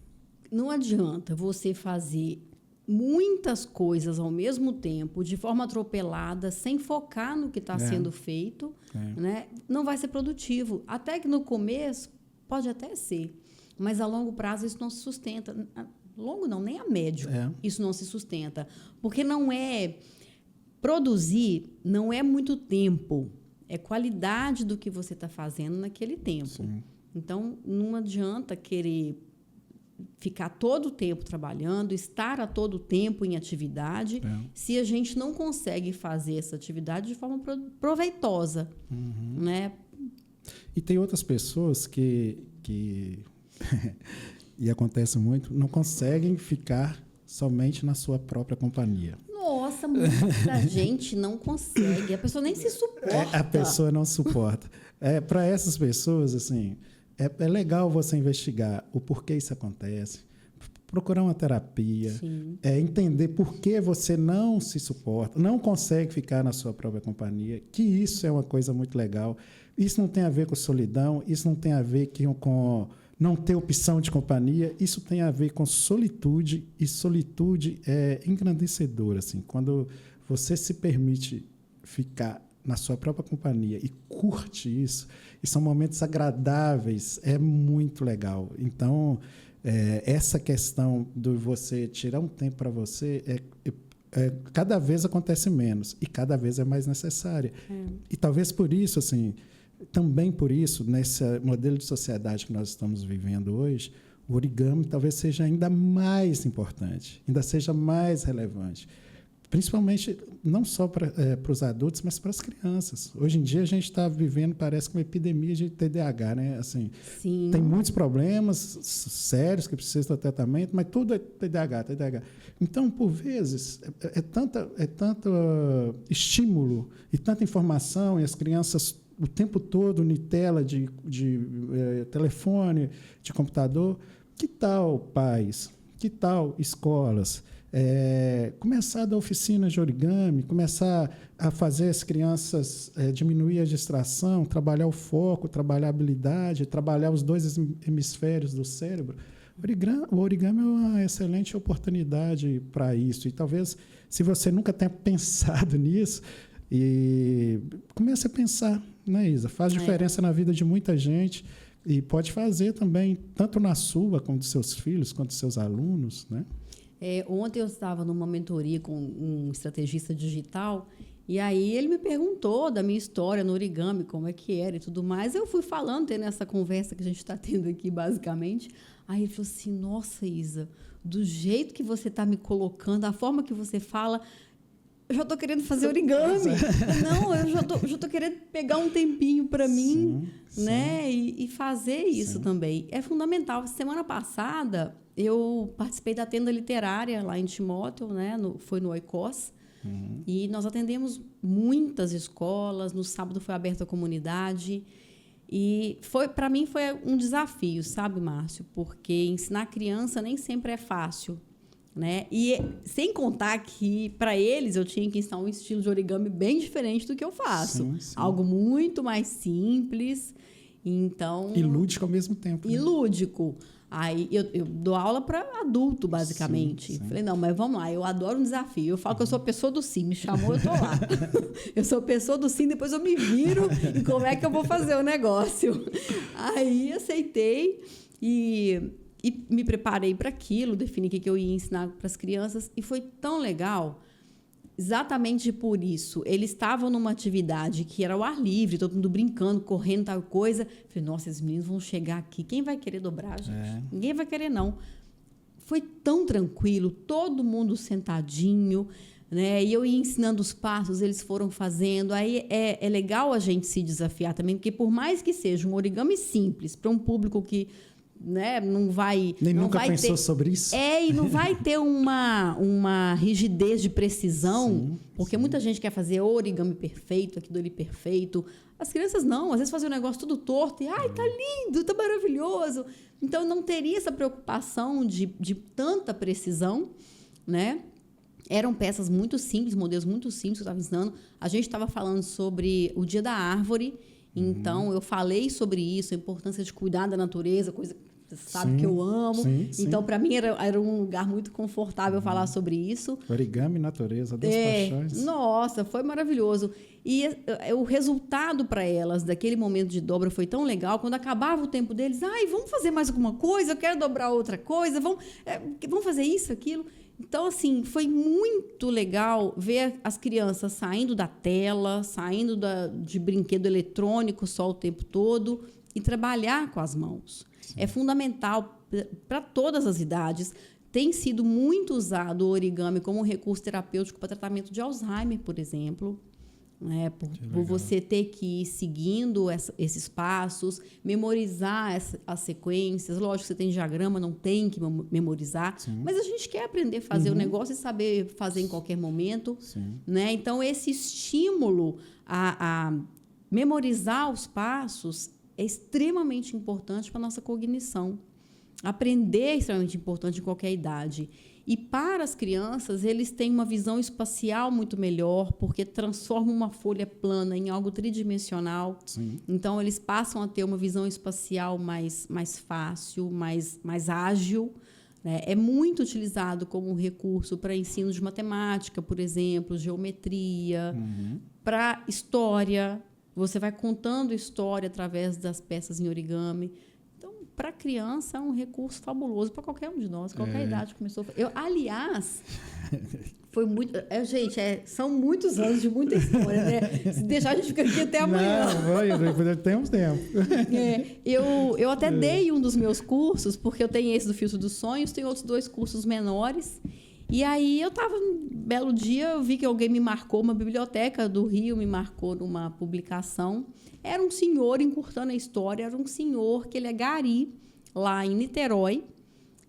Não adianta você fazer muitas coisas ao mesmo tempo, de forma atropelada, sem focar no que está sendo feito, né? Não vai ser produtivo. Até que no começo pode até ser, mas a longo prazo isso não se sustenta. Longo não, nem a médio isso não se sustenta. Porque produzir não é muito tempo, é qualidade do que você está fazendo naquele tempo. Sim. Então, não adianta querer ficar todo o tempo trabalhando, estar a todo o tempo em atividade, se a gente não consegue fazer essa atividade de forma proveitosa. Né? E tem outras pessoas que e acontece muito, não conseguem ficar somente na sua própria companhia. Nossa, muita gente não consegue. A pessoa nem se suporta. A pessoa não suporta. Para essas pessoas, assim, é legal você investigar o porquê isso acontece, procurar uma terapia, entender por que você não se suporta, não consegue ficar na sua própria companhia, que isso é uma coisa muito legal. Isso não tem a ver com solidão, isso não tem a ver com não ter opção de companhia, isso tem a ver com solitude, e solitude é engrandecedora. Assim, quando você se permite ficar na sua própria companhia e curte isso, e são momentos agradáveis, é muito legal. Então, essa questão de você tirar um tempo para você cada vez acontece menos e cada vez é mais necessária. E talvez por isso, assim, também por isso, nesse modelo de sociedade que nós estamos vivendo hoje, o origami talvez seja ainda mais importante, ainda seja mais relevante. Principalmente, não só para os adultos, mas para as crianças. Hoje em dia, a gente está vivendo, parece que uma epidemia de TDAH, né? Assim, tem muitos problemas sérios que precisam de tratamento, mas tudo é TDAH. Então, por vezes, é tanto estímulo e tanta informação, e as crianças o tempo todo em tela de telefone, de computador. Que tal pais? Que tal escolas? Começar a dar oficinas de origami, começar a fazer as crianças diminuir a distração, trabalhar o foco, trabalhar a habilidade, trabalhar os dois hemisférios do cérebro. O origami é uma excelente oportunidade para isso. E talvez, se você nunca tenha pensado nisso, comece a pensar, né, Isa? Faz diferença na vida de muita gente e pode fazer também, tanto na sua, como dos seus filhos, quanto dos seus alunos, né? Ontem eu estava numa mentoria com um estrategista digital e aí ele me perguntou da minha história no origami, como é que era e tudo mais. Eu fui falando, tendo essa conversa que a gente está tendo aqui, basicamente. Aí ele falou assim, nossa, Isa, do jeito que você está me colocando, a forma que você fala... Eu já estou querendo fazer origami. Não, eu já tô querendo pegar um tempinho para mim, né? E fazer isso também. É fundamental. Semana passada, eu participei da tenda literária lá em Timóteo, né? Foi no Oikos. E nós atendemos muitas escolas. No sábado foi aberta a comunidade. E para mim foi um desafio, sabe, Márcio? Porque ensinar criança nem sempre é fácil. Né? E sem contar que para eles eu tinha que ensinar um estilo de origami bem diferente do que eu faço, algo muito mais simples, então e lúdico ao mesmo tempo, e lúdico. Aí eu dou aula para adulto, basicamente. Falei, não, mas vamos lá, eu adoro um desafio. Eu falo que eu sou a pessoa do sim, me chamou, eu tô lá. Eu sou a pessoa do sim, depois eu me viro e como é que eu vou fazer o negócio. Aí aceitei e me preparei para aquilo, defini o que eu ia ensinar para as crianças. E foi tão legal, exatamente por isso. Eles estavam numa atividade que era ao ar livre, todo mundo brincando, correndo, tal coisa. Falei, nossa, esses meninos vão chegar aqui. Quem vai querer dobrar, gente? Ninguém vai querer, não. Foi tão tranquilo, todo mundo sentadinho, né? E eu ia ensinando os passos, eles foram fazendo. Aí é legal a gente se desafiar também, porque por mais que seja um origami simples, para um público que... Né? Não vai nem não nunca vai pensou ter, sobre isso. E não vai ter uma rigidez de precisão, porque muita gente quer fazer origami perfeito, aqui do ali perfeito. As crianças não, às vezes fazem um negócio tudo torto e tá lindo, tá maravilhoso. Então não teria essa preocupação de tanta precisão, né? Eram peças muito simples, modelos muito simples que eu estava ensinando. A gente estava falando sobre o Dia da Árvore. Então, eu falei sobre isso, a importância de cuidar da natureza, coisa que você sabe que eu amo. Então, para mim, era um lugar muito confortável falar sobre isso. Origami, natureza, duas paixões. Nossa, foi maravilhoso. E o resultado para elas daquele momento de dobra foi tão legal. Quando acabava o tempo deles, vamos fazer mais alguma coisa, eu quero dobrar outra coisa, vamos fazer isso, aquilo. Então, assim, foi muito legal ver as crianças saindo da tela, saindo de brinquedo eletrônico só o tempo todo e trabalhar com as mãos. É fundamental para todas as idades. Tem sido muito usado o origami como um recurso terapêutico para tratamento de Alzheimer, por exemplo. Né? Por você ter que ir seguindo esses passos, memorizar as sequências. Lógico que você tem diagrama, não tem que memorizar, mas a gente quer aprender a fazer o negócio e saber fazer em qualquer momento. Né? Então, esse estímulo a memorizar os passos é extremamente importante para a nossa cognição. Aprender é extremamente importante em qualquer idade. E para as crianças, eles têm uma visão espacial muito melhor, porque transformam uma folha plana em algo tridimensional. Então, eles passam a ter uma visão espacial mais fácil, mais ágil. Né? É muito utilizado como um recurso para ensino de matemática, por exemplo, geometria, para história. Você vai contando história através das peças em origami. Para a criança é um recurso fabuloso para qualquer um de nós, qualquer idade começou. Aliás, foi muito. Gente, são muitos anos de muita história, né? Se deixar, a gente fica aqui até amanhã. Não, temos tempo. Eu até dei um dos meus cursos, porque eu tenho esse do Filtro dos Sonhos, tenho outros 2 cursos menores. E aí eu estava, um belo dia, eu vi que alguém me marcou, uma biblioteca do Rio me marcou numa publicação. Era um senhor, encurtando a história, era um senhor que ele é gari, lá em Niterói.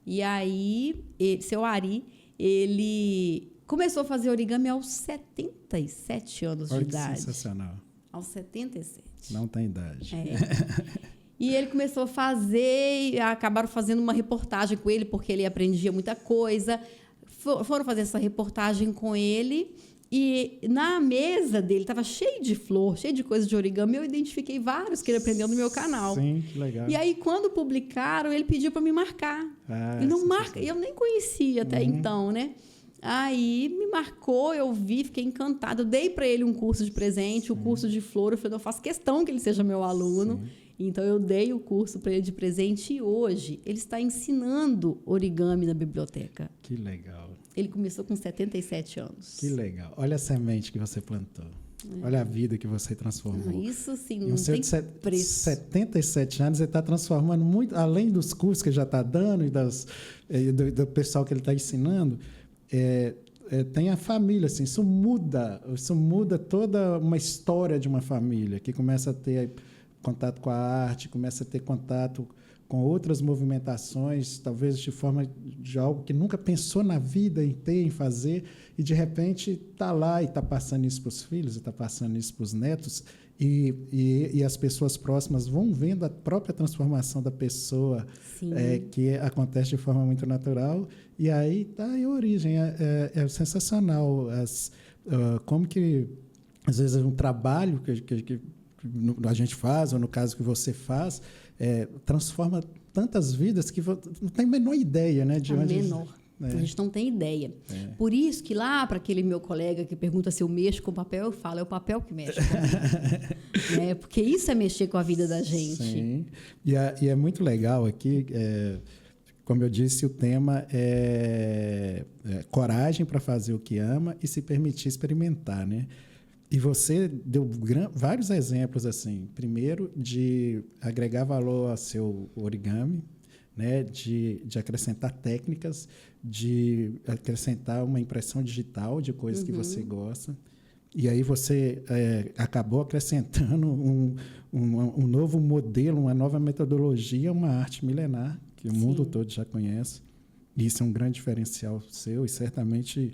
E aí, seu Ari, ele começou a fazer origami aos 77 anos de idade. Sensacional. Aos 77. Não tem idade. E ele começou a fazer, e acabaram fazendo uma reportagem com ele, porque ele aprendia muita coisa. Foram fazer essa reportagem com ele e na mesa dele estava cheio de flor, cheio de coisa de origami. Eu identifiquei vários que ele aprendeu no meu canal. Sim, que legal. E aí, quando publicaram, ele pediu para me marcar. E não marca, eu nem conhecia até então, né? Aí me marcou, eu vi, fiquei encantada. Eu dei para ele um curso de presente, o curso de flor. Eu falei, eu faço questão que ele seja meu aluno. Então, eu dei o curso para ele de presente e hoje ele está ensinando origami na biblioteca. Que legal. Ele começou com 77 anos. Que legal. Olha a semente que você plantou. Olha a vida que você transformou. Isso sim, não tem preço. 77 anos, ele está transformando muito, além dos cursos que já está dando e do pessoal que ele está ensinando, tem a família, assim, isso muda toda uma história de uma família, que começa a ter contato com a arte, começa a ter contato com outras movimentações, talvez de forma de algo que nunca pensou na vida em ter, em fazer, e de repente está lá e está passando isso para os filhos, está passando isso para os netos, e as pessoas próximas vão vendo a própria transformação da pessoa, que acontece de forma muito natural, e aí está a origem, é sensacional, como que, às vezes, um trabalho que a gente faz, ou no caso que você faz, transforma tantas vidas que não tem a menor ideia, né? De onde menor. A gente não tem ideia. Por isso que lá, para aquele meu colega que pergunta se eu mexo com papel, eu falo, é o papel que mexe comigo. Porque isso é mexer com a vida da gente. Sim. E é muito legal aqui, como eu disse, o tema é coragem para fazer o que ama e se permitir experimentar, né? E você deu vários exemplos, assim. Primeiro, de agregar valor ao seu origami, né? De acrescentar técnicas, de acrescentar uma impressão digital de coisas que você gosta. E aí você acabou acrescentando um novo modelo, uma nova metodologia, uma arte milenar, que o mundo todo já conhece. E isso é um grande diferencial seu e certamente...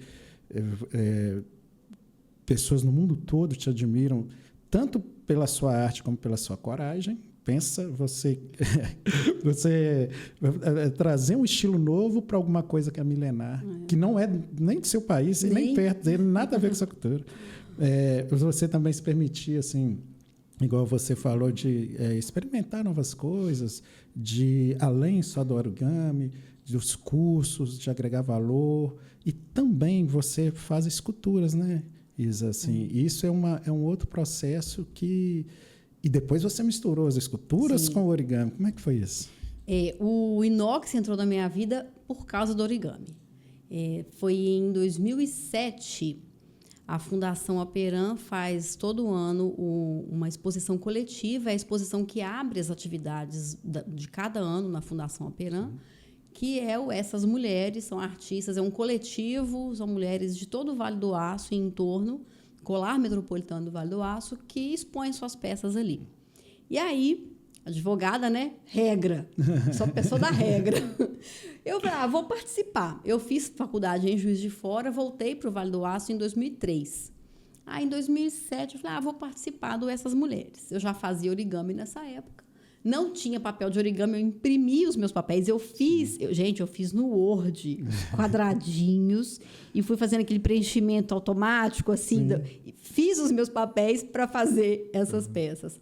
pessoas no mundo todo te admiram, tanto pela sua arte como pela sua coragem. Pensa você trazer um estilo novo para alguma coisa que é milenar, que não é nem do seu país, nem perto dele, nada a ver com essa cultura. Você também se permitir, assim, igual você falou, de experimentar novas coisas, de além só do origami, dos cursos, de agregar valor. E também você faz esculturas, né? Assim, isso é um outro processo que... E depois você misturou as esculturas com o origami. Como é que foi isso? O inox entrou na minha vida por causa do origami. Foi em 2007, a Fundação Aperam faz todo ano uma exposição coletiva, a exposição que abre as atividades de cada ano na Fundação Aperam, que essas mulheres, são artistas, é um coletivo, são mulheres de todo o Vale do Aço e em torno, colar metropolitano do Vale do Aço, que expõem suas peças ali. E aí, advogada, né? Regra. Sou pessoa da regra. Eu falei, vou participar. Eu fiz faculdade em Juiz de Fora, voltei para o Vale do Aço em 2003. Aí, em 2007, eu falei, vou participar do Essas Mulheres. Eu já fazia origami nessa época. Não tinha papel de origami, eu imprimi os meus papéis. Eu fiz no Word, quadradinhos, e fui fazendo aquele preenchimento automático, assim. Fiz os meus papéis para fazer essas peças.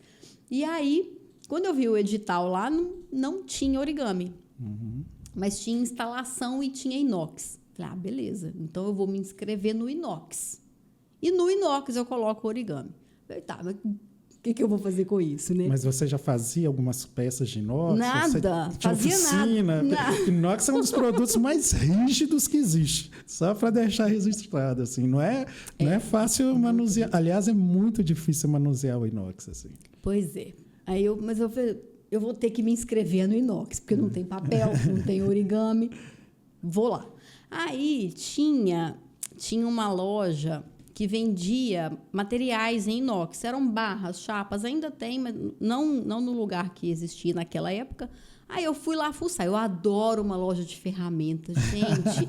E aí, quando eu vi o edital lá, não tinha origami. Mas tinha instalação e tinha inox. Falei, beleza, então eu vou me inscrever no inox. E no inox eu coloco o origami. Falei, mas... O que eu vou fazer com isso, né? Mas você já fazia algumas peças de inox? Nada, fazia oficina? Nada. Inox é um dos produtos mais rígidos que existe. Só para deixar registrado, assim. Não é fácil manusear. Aliás, é muito difícil manusear o inox, assim. Pois é. Mas eu vou ter que me inscrever no inox, porque não tem papel, não tem origami. Vou lá. Aí tinha uma loja que vendia materiais em inox. Eram barras, chapas, ainda tem, mas não no lugar que existia naquela época. Aí eu fui lá fuçar. Eu adoro uma loja de ferramentas, gente.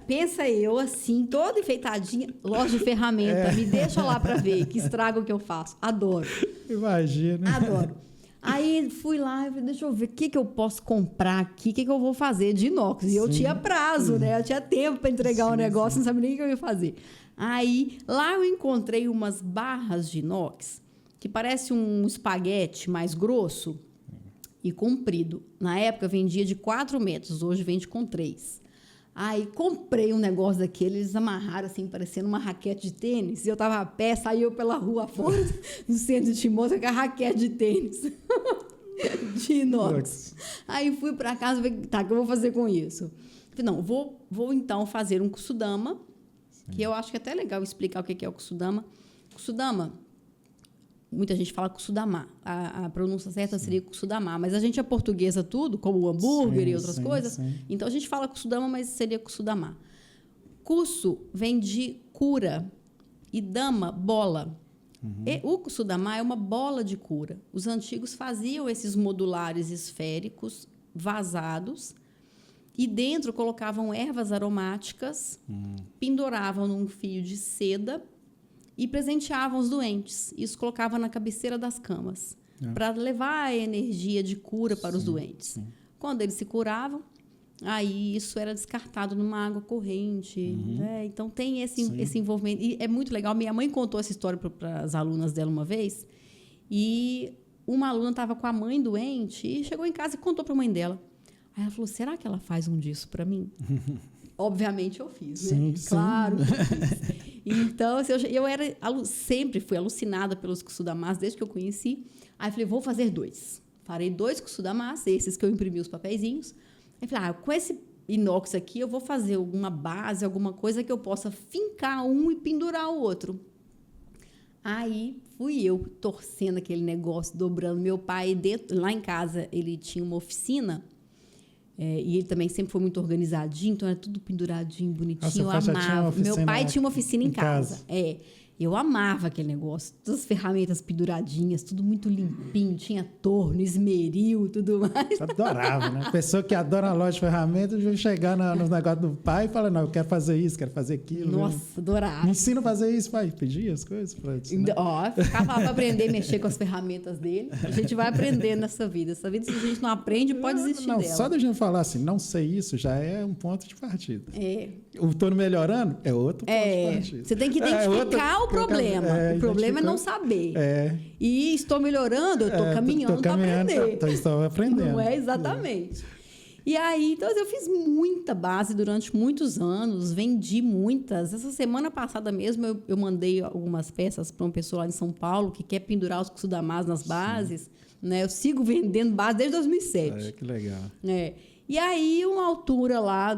Pensa eu assim, toda enfeitadinha, loja de ferramenta. Me deixa lá para ver que estrago que eu faço. Adoro. Imagina. Adoro. Aí fui lá e falei, deixa eu ver o que eu posso comprar aqui, o que eu vou fazer de inox. E eu tinha prazo, né? Eu tinha tempo para entregar o negócio, não sabia nem o que eu ia fazer. Aí, lá eu encontrei umas barras de inox que parece um espaguete mais grosso e comprido. Na época, vendia de 4 metros, hoje vende com 3. Aí comprei um negócio daquele, eles amarraram assim, parecendo uma raquete de tênis. E eu tava a pé, saí eu pela rua fora do centro de Timóteo com a raquete de tênis. De inox. Aí fui para casa e falei, tá, o que eu vou fazer com isso? Falei, não, vou então fazer um kusudama, que eu acho que é até legal explicar o que é o kusudama. Kusudama, muita gente fala kusudama, a pronúncia certa seria kusudama, mas a gente é portuguesa tudo, como o hambúrguer e outras coisas, então a gente fala kusudama, mas seria kusudama. Kusu vem de cura e dama, bola. E o kusudama é uma bola de cura. Os antigos faziam esses modulares esféricos, vazados, e dentro colocavam ervas aromáticas, penduravam num fio de seda e presenteavam os doentes. Isso colocavam na cabeceira das camas, para levar a energia de cura para os doentes. Quando eles se curavam, aí isso era descartado numa água corrente. Né? Então, tem esse envolvimento. E é muito legal. Minha mãe contou essa história para as alunas dela uma vez. E uma aluna estava com a mãe doente e chegou em casa e contou para a mãe dela. Aí ela falou, será que ela faz um disso para mim? Obviamente eu fiz, né? Claro que eu fiz. Então, eu sempre fui alucinada pelos kusudamas desde que eu conheci. Aí eu falei, vou fazer 2. Farei 2 kusudamas, esses que eu imprimi os papeizinhos. Aí eu falei, com esse inox aqui, eu vou fazer alguma base, alguma coisa que eu possa fincar um e pendurar o outro. Aí fui eu torcendo aquele negócio, dobrando. Meu pai, lá em casa, ele tinha uma oficina. E ele também sempre foi muito organizadinho, então era tudo penduradinho, bonitinho. Eu amava. Meu pai tinha uma oficina em casa. Eu amava aquele negócio, todas as ferramentas penduradinhas, tudo muito limpinho, tinha torno, esmeril, tudo mais. Adorava, né? Pessoa que adora a loja de ferramentas, vai chegar nos negócios do pai e fala, não, eu quero fazer isso, quero fazer aquilo. Nossa, adorava. Me ensina a fazer isso, pai. Pedia as coisas para ensinar. Ficava para aprender a mexer com as ferramentas dele. A gente vai aprender nessa vida. Essa vida, se a gente não aprende, pode desistir dela. Só da gente falar assim, não sei isso, já é um ponto de partida. Estou melhorando, é outro ponto de partida. Você tem que identificar o problema. O problema é não saber. E estou melhorando, eu estou caminhando para aprender. Estou aprendendo. Não é exatamente. E aí, então, eu fiz muita base durante muitos anos, vendi muitas. Essa semana passada mesmo, eu mandei algumas peças para uma pessoa lá em São Paulo que quer pendurar os kusudamas nas bases. Né? Eu sigo vendendo base desde 2007. Que legal. E aí, uma altura lá,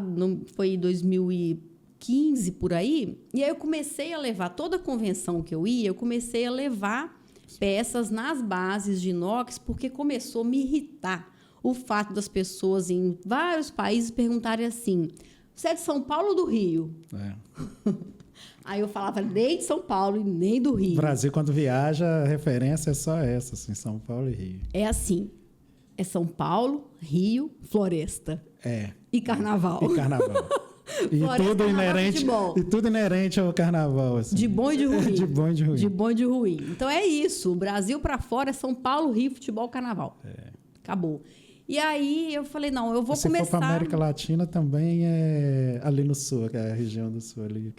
foi em 2015, por aí, e aí eu comecei a levar, toda a convenção que eu ia, eu comecei a levar peças nas bases de inox, porque começou a me irritar o fato das pessoas em vários países perguntarem assim, você é de São Paulo ou do Rio? Aí eu falava nem de São Paulo e nem do Rio. O Brasil, quando viaja, a referência é só essa, assim, São Paulo e Rio. É assim, é São Paulo, Rio, Floresta. E Carnaval. E tudo inerente ao Carnaval. Assim. De bom e de ruim. De bom e de ruim. De bom e de ruim. Então é isso. O Brasil para fora é São Paulo, Rio, futebol, Carnaval. Acabou. E aí eu falei, não, eu vou começar... Se for para a América Latina, também é ali no sul, que é a região do sul ali.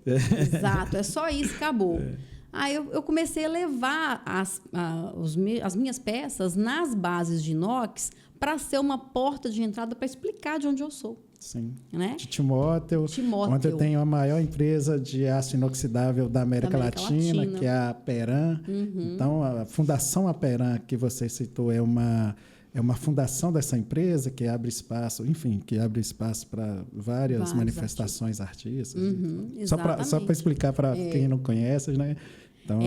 Exato. É só isso, acabou. Aí eu comecei a levar as minhas peças nas bases de inox para ser uma porta de entrada para explicar de onde eu sou. Sim. Né? De Timóteo. Onde eu tenho a maior empresa de aço inoxidável da América Latina, que é a Aperam. Então, a Fundação Aperam, que você citou, é uma fundação dessa empresa que abre espaço, para várias manifestações artísticas. Só para explicar para quem não conhece, né? Então,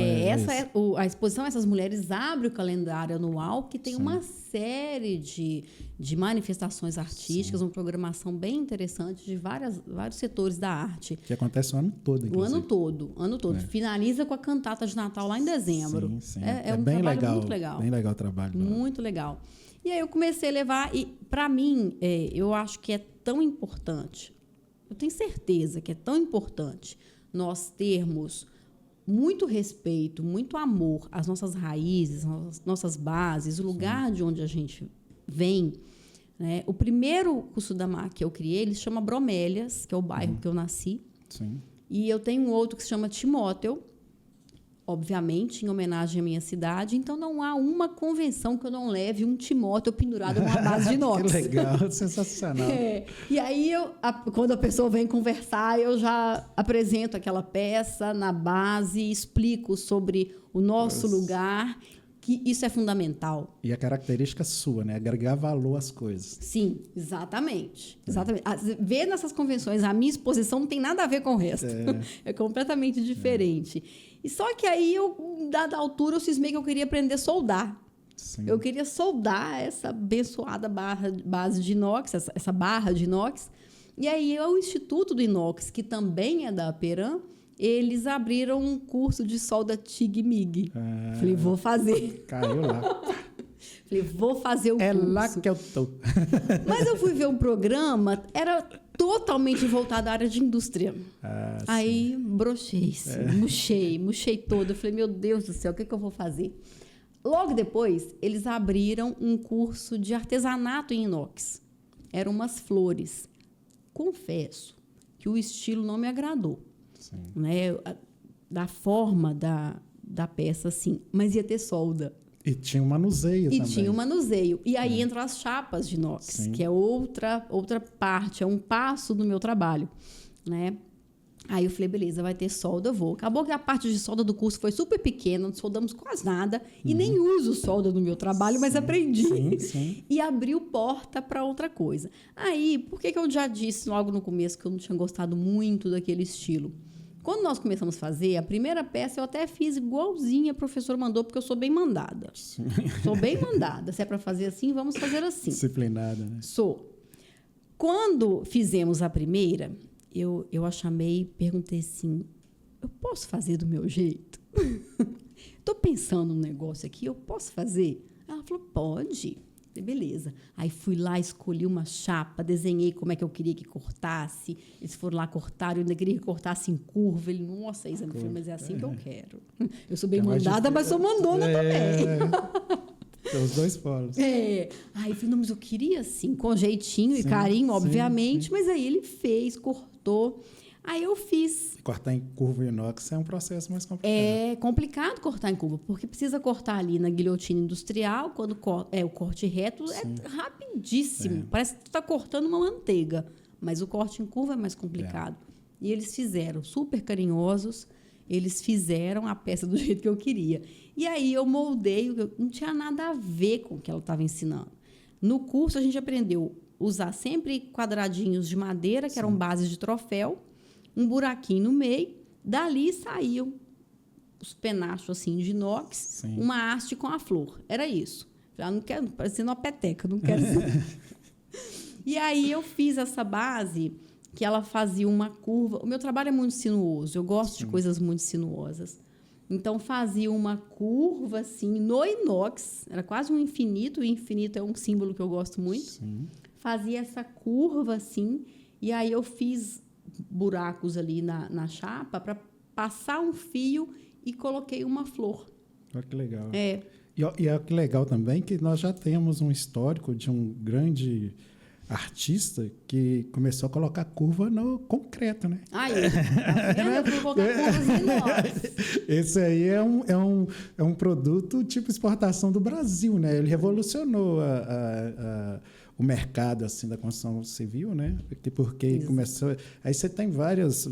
a exposição Essas Mulheres abre o calendário anual que tem uma série de manifestações artísticas, uma programação bem interessante de vários setores da arte. Que acontece o ano todo, inclusive. O ano todo. Finaliza com a cantata de Natal lá em dezembro. Sim. É um bem trabalho legal, muito legal. Bem legal o trabalho. Muito legal. E aí eu comecei a levar, e para mim, eu acho que é tão importante, eu tenho certeza que é tão importante nós termos muito respeito, muito amor às nossas raízes, às nossas bases, o lugar de onde a gente vem. Né? O primeiro kusudama que eu criei, ele se chama Bromélias, que é o bairro que eu nasci. Sim. E eu tenho um outro que se chama Timóteo. obviamente, em homenagem à minha cidade. Então, não há uma convenção que eu não leve um Timóteo pendurado numa base de inox. Que legal, sensacional. E aí, quando a pessoa vem conversar, eu já apresento aquela peça na base, explico sobre o nosso lugar, que isso é fundamental. E a característica sua, né? Agregar valor às coisas. Sim, exatamente. Ver nessas convenções, a minha exposição não tem nada a ver com o resto. É completamente diferente. E só que aí, dada a altura, eu cismei que eu queria aprender a soldar. Sim. Eu queria soldar essa abençoada base de inox, essa barra de inox. E aí, o Instituto do Inox, que também é da Aperam, eles abriram um curso de solda TIG-MIG. Falei, vou fazer. Caiu lá. Falei, vou fazer o curso. É lá que eu tô. Mas eu fui ver um programa, era totalmente voltado à área de indústria. Aí, brochei, murchei todo. Eu falei, meu Deus do céu, o que eu vou fazer? Logo depois, eles abriram um curso de artesanato em inox. Eram umas flores. Confesso que o estilo não me agradou. Né? Da forma da peça, sim. Mas ia ter solda. E tinha um manuseio também. E tinha um manuseio. E aí entram as chapas de inox, Sim. que é outra parte, é um passo do meu trabalho. Né? Aí eu falei, beleza, vai ter solda, eu vou. Acabou que a parte de solda do curso foi super pequena, não soldamos quase nada. E nem uso solda no meu trabalho, mas aprendi. Sim. E abriu porta para outra coisa. Aí, por que eu já disse logo no começo que eu não tinha gostado muito daquele estilo? Quando nós começamos a fazer, a primeira peça eu até fiz igualzinha a professora mandou, porque eu sou bem mandada. Sim. Sou bem mandada. Se é para fazer assim, vamos fazer assim. Disciplinada, né? Sou. Quando fizemos a primeira, eu a chamei e perguntei assim, eu posso fazer do meu jeito? Estou pensando num negócio aqui, eu posso fazer? Ela falou, pode. Falei, beleza. Aí fui lá, escolhi uma chapa, desenhei como é que eu queria que cortasse. Eles foram lá, cortaram, eu ainda queria que cortasse em curva. Ele, nossa, Isa, mas é assim que eu quero. Eu sou bem mandada, mas sou mandona também. Os dois polos. Aí eu falei, não, mas eu queria assim, com jeitinho e carinho, obviamente. Sim. Mas aí ele fez, cortou. Aí eu fiz. Cortar em curva inox é um processo mais complicado. É complicado cortar em curva, porque precisa cortar ali na guilhotina industrial, quando o corte reto é rapidíssimo. Parece que tu está cortando uma manteiga, mas o corte em curva é mais complicado. E eles fizeram, super carinhosos, eles fizeram a peça do jeito que eu queria. E aí eu moldei, não tinha nada a ver com o que ela estava ensinando. No curso a gente aprendeu a usar sempre quadradinhos de madeira, que eram bases de troféu, um buraquinho no meio, dali saíam os penachos assim de inox, uma haste com a flor. Era isso. Eu não quero, parecendo uma peteca, não quero E aí eu fiz essa base que ela fazia uma curva. O meu trabalho é muito sinuoso, eu gosto de coisas muito sinuosas. Então fazia uma curva assim no inox, era quase um infinito, o infinito é um símbolo que eu gosto muito. Fazia essa curva assim, e aí eu fiz buracos ali na chapa para passar um fio e coloquei uma flor. Olha que legal. E é que legal também que nós já temos um histórico de um grande artista que começou a colocar curva no concreto, né? Eu fui colocar curvas em inox. Esse aí é um produto tipo exportação do Brasil, né? Ele revolucionou o mercado assim da construção civil, né? Porque começou. Aí você tem várias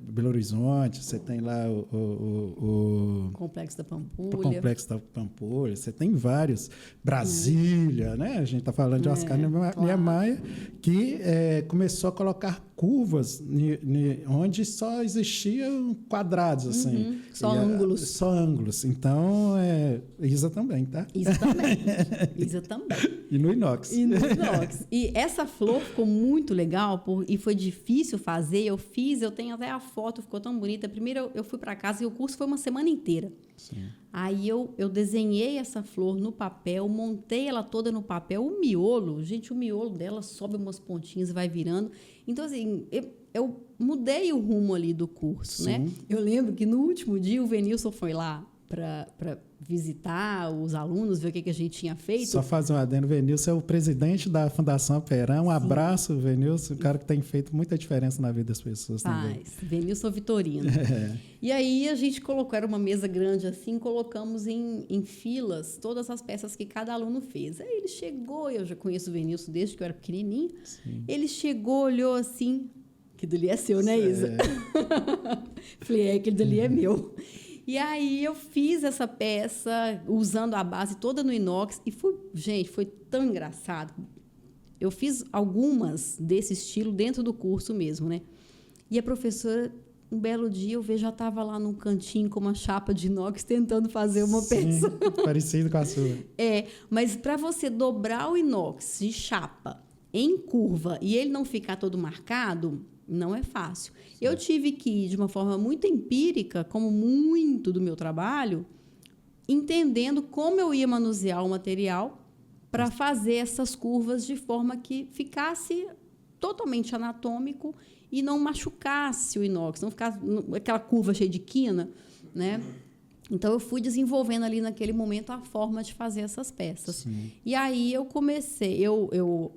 Belo Horizonte, você tem lá o Complexo da Pampulha. O Complexo da Pampulha, você tem vários. Brasília, né? A gente está falando de Oscar Niemeyer, que começou a colocar curvas onde só existiam quadrados, assim. Só ângulos. Só ângulos. Então, Isa também, tá? Isa também. E no inox. E essa flor ficou muito legal e foi difícil fazer. Eu tenho até a foto, ficou tão bonita. Primeiro eu fui para casa e o curso foi uma semana inteira. Aí eu desenhei essa flor no papel, montei ela toda no papel. O miolo dela sobe umas pontinhas e vai virando. Então, assim, eu mudei o rumo ali do curso, né? Eu lembro que no último dia o Venilson foi lá para visitar os alunos, ver o que a gente tinha feito. Só fazer um adendo, Venilson é o presidente da Fundação Aperã. Um abraço, Venilson, um cara que tem feito muita diferença na vida das pessoas também. Venilson Vitorino. E aí a gente colocou, era uma mesa grande assim, colocamos em filas todas as peças que cada aluno fez. Aí ele chegou, eu já conheço o Venilson desde que eu era pequenininho, ele chegou, olhou assim, que dali é seu, né, Isa? Falei, aquele dali é meu. E aí eu fiz essa peça usando a base toda no inox e gente, foi tão engraçado. Eu fiz algumas desse estilo dentro do curso mesmo, né? E a professora, um belo dia, eu vejo, já estava lá num cantinho com uma chapa de inox tentando fazer uma peça. Parecido com a sua. Mas para você dobrar o inox de chapa em curva e ele não ficar todo marcado, não é fácil. Eu tive que ir de uma forma muito empírica, como muito do meu trabalho, entendendo como eu ia manusear o material para fazer essas curvas de forma que ficasse totalmente anatômico e não machucasse o inox, não ficasse aquela curva cheia de quina, né? Então, eu fui desenvolvendo ali naquele momento a forma de fazer essas peças. Sim. E aí eu comecei, eu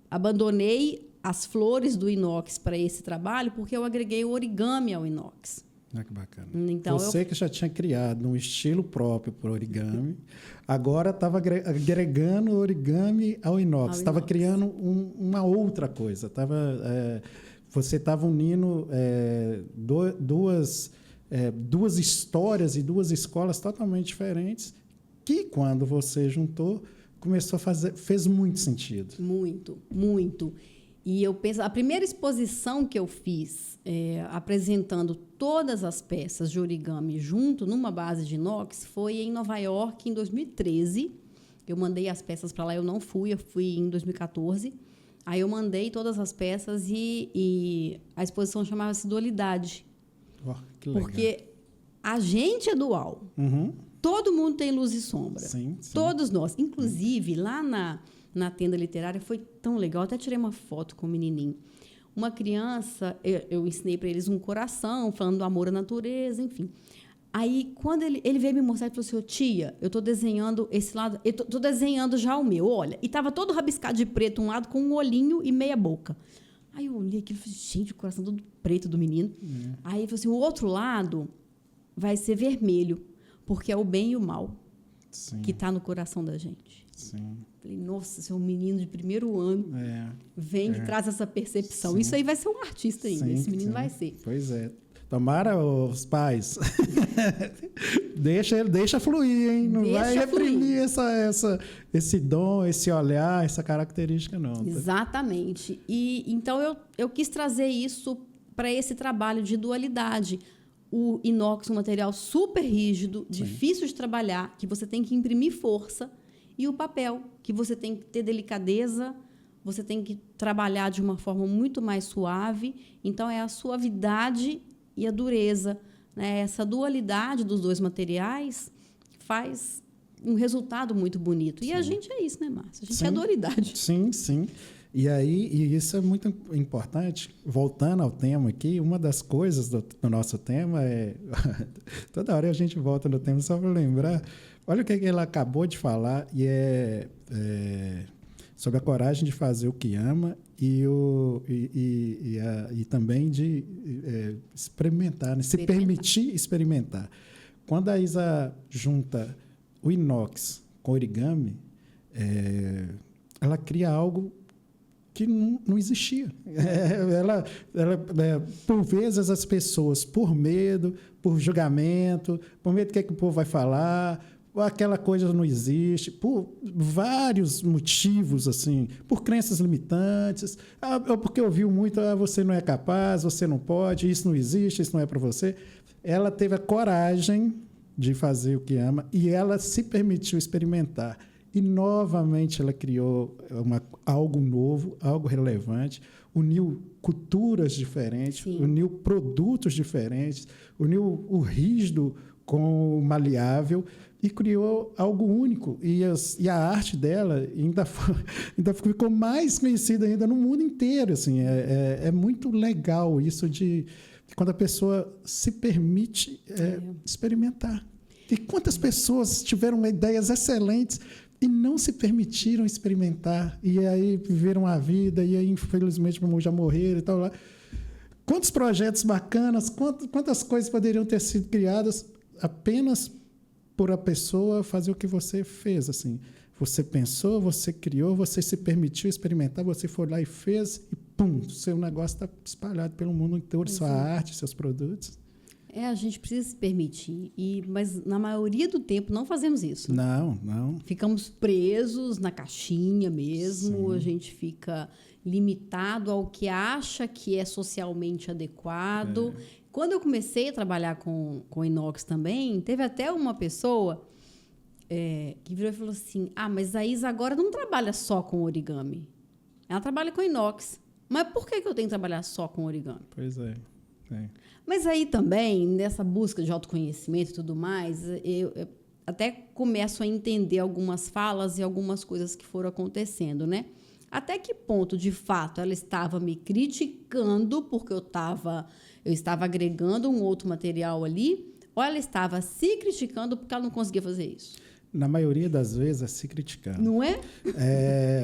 abandonei as flores do inox para esse trabalho, porque eu agreguei o origami ao inox. Ah, que bacana. Então, você que já tinha criado um estilo próprio para o origami, agora estava agregando o origami ao inox. Estava criando uma outra coisa. Você estava unindo duas histórias e duas escolas totalmente diferentes, que quando você juntou, começou a fazer, fez muito sentido. Muito, muito. E eu penso, a primeira exposição que eu fiz, apresentando todas as peças de origami junto numa base de inox, foi em Nova York, em 2013. Eu mandei as peças para lá, eu fui em 2014. Aí eu mandei todas as peças e a exposição chamava-se Dualidade. Oh, que legal. Porque a gente é dual. Uhum. Todo mundo tem luz e sombra. Sim. Todos nós. Inclusive, lá na tenda literária foi tão legal. Até tirei uma foto com o menininho. Uma criança, eu ensinei para eles um coração, falando do amor à natureza, enfim. Aí, quando ele veio me mostrar, ele falou assim, tia, eu estou desenhando esse lado, eu estou desenhando já o meu, olha. E estava todo rabiscado de preto um lado, com um olhinho e meia boca. Aí eu olhei aquilo e falei, gente, o coração todo preto do menino. Aí ele falou assim, o outro lado vai ser vermelho, porque é o bem e o mal. Sim. Que está no coração da gente. Sim. Falei, nossa, você é um menino de primeiro ano, vem e traz essa percepção. Sim. Isso aí vai ser um artista ainda, esse menino vai ser. Pois é. Tomara os pais. deixa fluir, hein? Não vai reprimir esse dom, esse olhar, essa característica, não. Exatamente. E então eu quis trazer isso para esse trabalho de dualidade. O inox, um material super rígido, difícil de trabalhar, que você tem que imprimir força, e o papel, que você tem que ter delicadeza, você tem que trabalhar de uma forma muito mais suave. Então, é a suavidade e a dureza, né? Essa dualidade dos dois materiais faz um resultado muito bonito. E a gente é isso, né, Márcio? A gente é dualidade. Sim, sim. E isso é muito importante. Voltando ao tema aqui, uma das coisas do nosso tema é... Toda hora a gente volta no tema só para lembrar. Olha o que ele acabou de falar, e sobre a coragem de fazer o que ama e também de experimentar, né? Se permitir experimentar. Quando a Isa junta o inox com o origami, ela cria algo que não existia. Por vezes, as pessoas, por medo, por julgamento, por medo do que o povo vai falar, aquela coisa não existe, por vários motivos, assim, por crenças limitantes, porque ouviu muito, você não é capaz, você não pode, isso não existe, isso não é para você. Ela teve a coragem de fazer o que ama e ela se permitiu experimentar. E, novamente, ela criou algo novo, algo relevante, uniu culturas diferentes, uniu produtos diferentes, uniu o rígido com o maleável e criou algo único. E a arte dela ainda ficou mais conhecida ainda no mundo inteiro. Assim. É muito legal isso de quando a pessoa se permite experimentar. E quantas pessoas tiveram ideias excelentes e não se permitiram experimentar, e aí viveram a vida, e aí, infelizmente, já morreram e tal lá. Quantos projetos bacanas, quantas coisas poderiam ter sido criadas apenas por a pessoa fazer o que você fez, assim. Você pensou, você criou, você se permitiu experimentar, você foi lá e fez, e pum, seu negócio está espalhado pelo mundo inteiro, sua arte, seus produtos. A gente precisa se permitir, mas na maioria do tempo não fazemos isso. Não. Ficamos presos na caixinha mesmo, Sim. A gente fica limitado ao que acha que é socialmente adequado. Quando eu comecei a trabalhar com inox também, teve até uma pessoa que virou e falou assim, mas a Isa agora não trabalha só com origami. Ela trabalha com inox. Mas por que eu tenho que trabalhar só com origami? Pois é. Mas aí também, nessa busca de autoconhecimento e tudo mais, eu até começo a entender algumas falas e algumas coisas que foram acontecendo, né? Até que ponto, de fato, ela estava me criticando porque eu estava agregando um outro material ali, ou ela estava se criticando porque ela não conseguia fazer isso? Na maioria das vezes, é se criticando. Não é?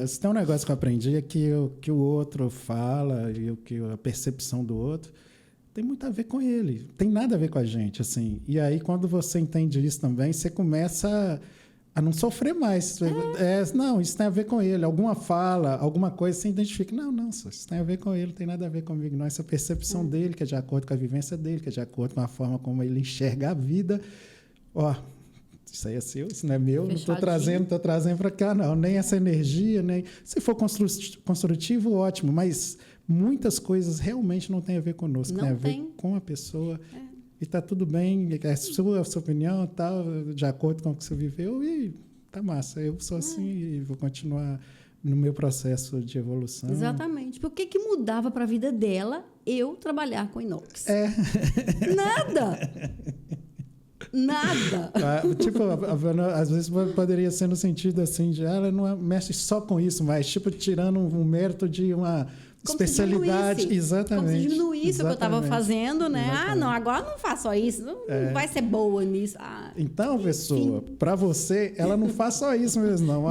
Se tem um negócio que eu aprendi é que o que o outro fala e a percepção do outro tem muito a ver com ele, tem nada a ver com a gente, assim. E aí, quando você entende isso também, você começa a não sofrer mais. Não, isso tem a ver com ele. Alguma fala, alguma coisa, você identifica. Não, isso tem a ver com ele, não tem nada a ver comigo. Não, essa percepção dele, que é de acordo com a vivência dele, que é de acordo com a forma como ele enxerga a vida. Isso aí é seu, isso não é meu, não estou trazendo para cá, não. Nem essa energia, nem... Se for construtivo, ótimo, mas muitas coisas realmente não têm a ver conosco, tem a ver com a pessoa. E está tudo bem, é a sua opinião, tal, de acordo com o que você viveu, e tá massa. Eu sou assim e vou continuar no meu processo de evolução. Exatamente. Porque o que mudava para a vida dela eu trabalhar com inox? Nada! Nada. Às vezes poderia ser no sentido assim de ela não mexe só com isso, mas tirando um mérito de uma especialidade. Exatamente. Como se diminuísse o que eu estava fazendo, né? Exatamente. Não, agora não faço só isso, não vai ser boa nisso. Então, pessoa, para você, ela não faz só isso mesmo, não.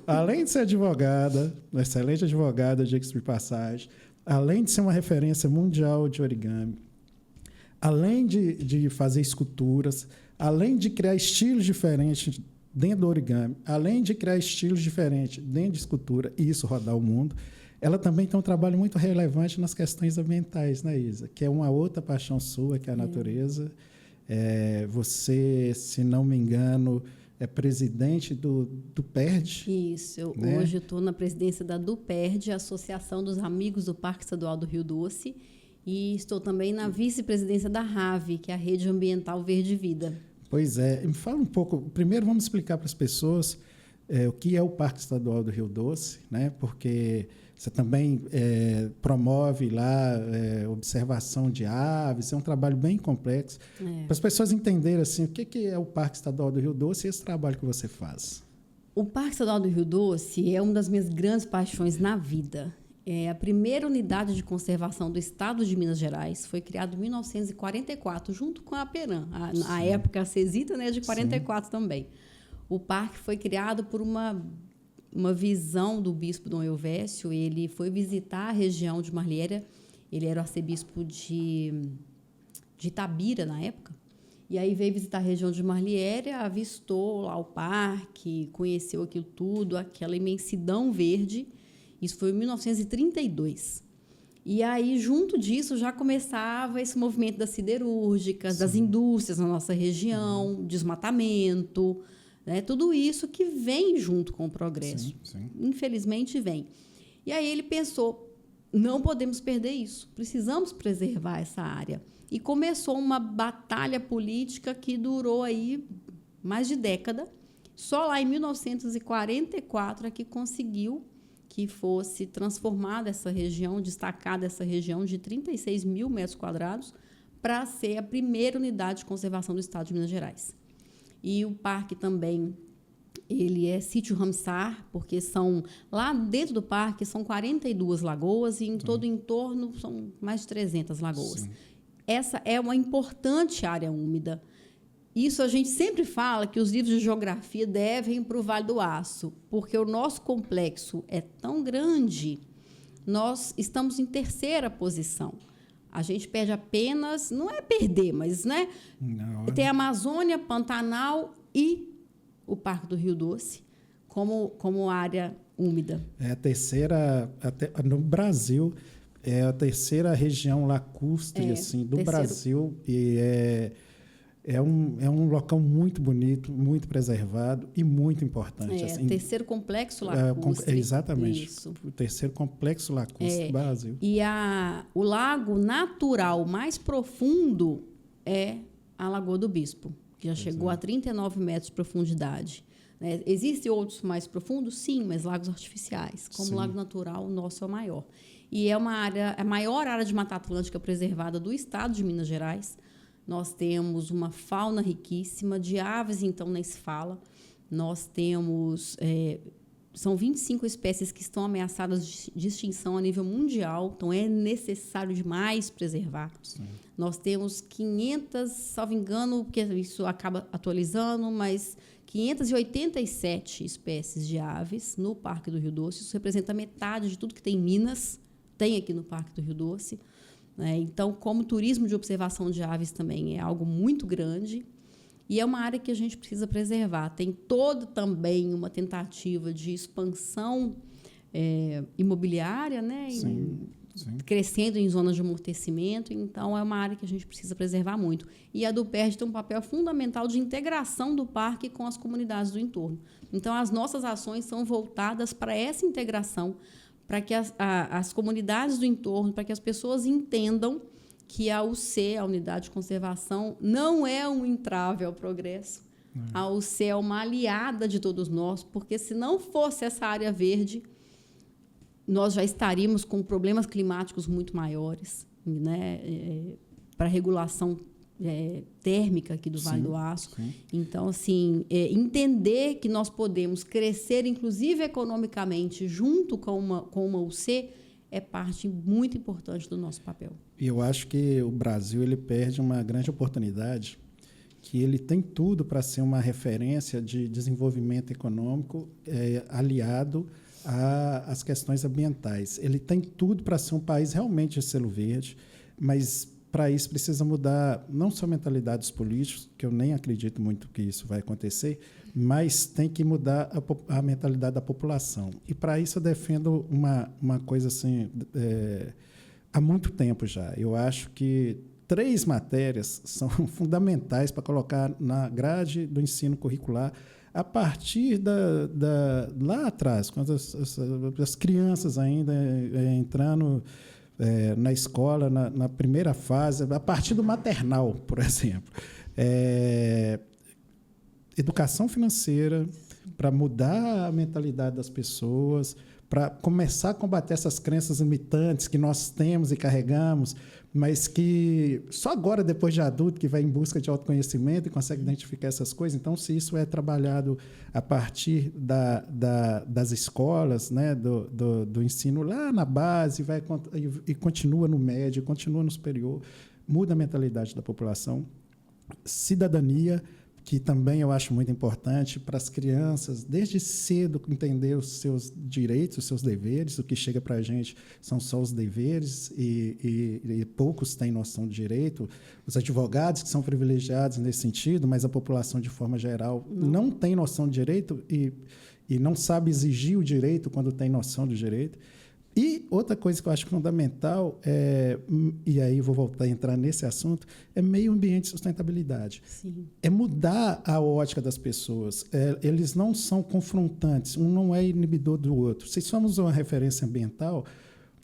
Além de ser advogada, uma excelente advogada, diga-se de passagem, além de ser uma referência mundial de origami, além de fazer esculturas, além de criar estilos diferentes dentro do origami, além de criar estilos diferentes dentro de escultura, e isso rodar o mundo, ela também tem um trabalho muito relevante nas questões ambientais, né, Isa? Que é uma outra paixão sua, que é a natureza. Você, se não me engano, é presidente do PERD. Isso. Hoje eu estou na presidência da DUPERD, Associação dos Amigos do Parque Estadual do Rio Doce, e estou também na vice-presidência da RAVE, que é a Rede Ambiental Verde Vida. Pois é. Me fala um pouco. Primeiro, vamos explicar para as pessoas o que é o Parque Estadual do Rio Doce, né? Porque você também promove lá observação de aves, é um trabalho bem complexo. Para as pessoas entenderem assim, o que é o Parque Estadual do Rio Doce e esse trabalho que você faz. O Parque Estadual do Rio Doce é uma das minhas grandes paixões na vida. É a primeira unidade de conservação do estado de Minas Gerais. Foi criado em 1944, junto com a APERAM. A época, a CESITA, né, de 44 também. O parque foi criado por uma visão do bispo Dom Elvésio. Ele foi visitar a região de Marliéria. Ele era o arcebispo de Itabira, na época. E aí veio visitar a região de Marliéria, avistou lá o parque, conheceu aquilo tudo, aquela imensidão verde. Isso foi em 1932. E aí, junto disso, já começava esse movimento das siderúrgicas, das indústrias na nossa região, desmatamento, né? Tudo isso que vem junto com o progresso. Sim. Infelizmente, vem. E aí ele pensou, não podemos perder isso, precisamos preservar essa área. E começou uma batalha política que durou aí mais de década. Só lá em 1944 é que conseguiu que fosse transformada essa região, destacada essa região de 36 mil metros quadrados para ser a primeira unidade de conservação do estado de Minas Gerais. E o parque também, ele é sítio Ramsar, porque lá dentro do parque são 42 lagoas e em todo o entorno são mais de 300 lagoas. Sim. Essa é uma importante área úmida. Isso a gente sempre fala que os livros de geografia devem para o Vale do Aço, porque o nosso complexo é tão grande, nós estamos em terceira posição. A gente perde apenas, não é perder, mas né, tem a Amazônia, Pantanal e o Parque do Rio Doce como área úmida. É a terceira, no Brasil, é a terceira região lacustre assim, do Brasil, e é um local muito bonito, muito preservado e muito importante. Assim, terceiro complexo lacustre. Exatamente. Isso. O terceiro complexo lacustre do Brasil. E o lago natural mais profundo é a Lagoa do Bispo, que já chegou a 39 metros de profundidade. Existem outros mais profundos? Sim, mas lagos artificiais. Como o lago natural, o nosso é o maior. E é a maior área de Mata Atlântica preservada do estado de Minas Gerais. Nós temos uma fauna riquíssima, de aves, então, nem se fala. Nós temos... são 25 espécies que estão ameaçadas de extinção a nível mundial, então é necessário demais preservar. Sim. Nós temos 500, salvo engano, porque isso acaba atualizando, mas 587 espécies de aves no Parque do Rio Doce. Isso representa metade de tudo que tem em Minas, tem aqui no Parque do Rio Doce. Então, como turismo de observação de aves também é algo muito grande e é uma área que a gente precisa preservar. Tem toda também uma tentativa de expansão imobiliária, né? Sim. Crescendo em zonas de amortecimento, então é uma área que a gente precisa preservar muito. E a DUPERJ tem um papel fundamental de integração do parque com as comunidades do entorno. Então, as nossas ações são voltadas para essa integração, para que as comunidades do entorno, para que as pessoas entendam que a UC, a Unidade de Conservação, não é um entrave ao progresso. A UC é uma aliada de todos nós, porque se não fosse essa área verde, nós já estaríamos com problemas climáticos muito maiores, né? Para a regulação térmica aqui do Vale do Aço. Sim. Então, assim, entender que nós podemos crescer, inclusive economicamente, junto com uma UC, é parte muito importante do nosso papel. E eu acho que o Brasil ele perde uma grande oportunidade, que ele tem tudo para ser uma referência de desenvolvimento econômico aliado às questões ambientais. Ele tem tudo para ser um país realmente de selo verde, mas para isso precisa mudar não só a mentalidade dos políticos, que eu nem acredito muito que isso vai acontecer, mas tem que mudar a mentalidade da população. E para isso eu defendo uma coisa assim, há muito tempo já. Eu acho que 3 matérias são fundamentais para colocar na grade do ensino curricular a partir lá atrás, quando as crianças ainda entrando na escola, na primeira fase, a partir do maternal, por exemplo. Educação financeira, para mudar a mentalidade das pessoas, para começar a combater essas crenças limitantes que nós temos e carregamos, mas que só agora, depois de adulto, que vai em busca de autoconhecimento e consegue identificar essas coisas. Então, se isso é trabalhado a partir das escolas, né, do ensino lá na base, e continua no médio, continua no superior, muda a mentalidade da população. Cidadania, que também eu acho muito importante para as crianças, desde cedo, entender os seus direitos, os seus deveres. O que chega para a gente são só os deveres e poucos têm noção de direito. Os advogados que são privilegiados nesse sentido, mas a população, de forma geral, não tem noção de direito e não sabe exigir o direito quando tem noção do direito. E outra coisa que eu acho fundamental, e aí vou voltar a entrar nesse assunto, é meio ambiente e sustentabilidade. Sim. É mudar a ótica das pessoas. Eles não são confrontantes, um não é inibidor do outro. Se somos uma referência ambiental,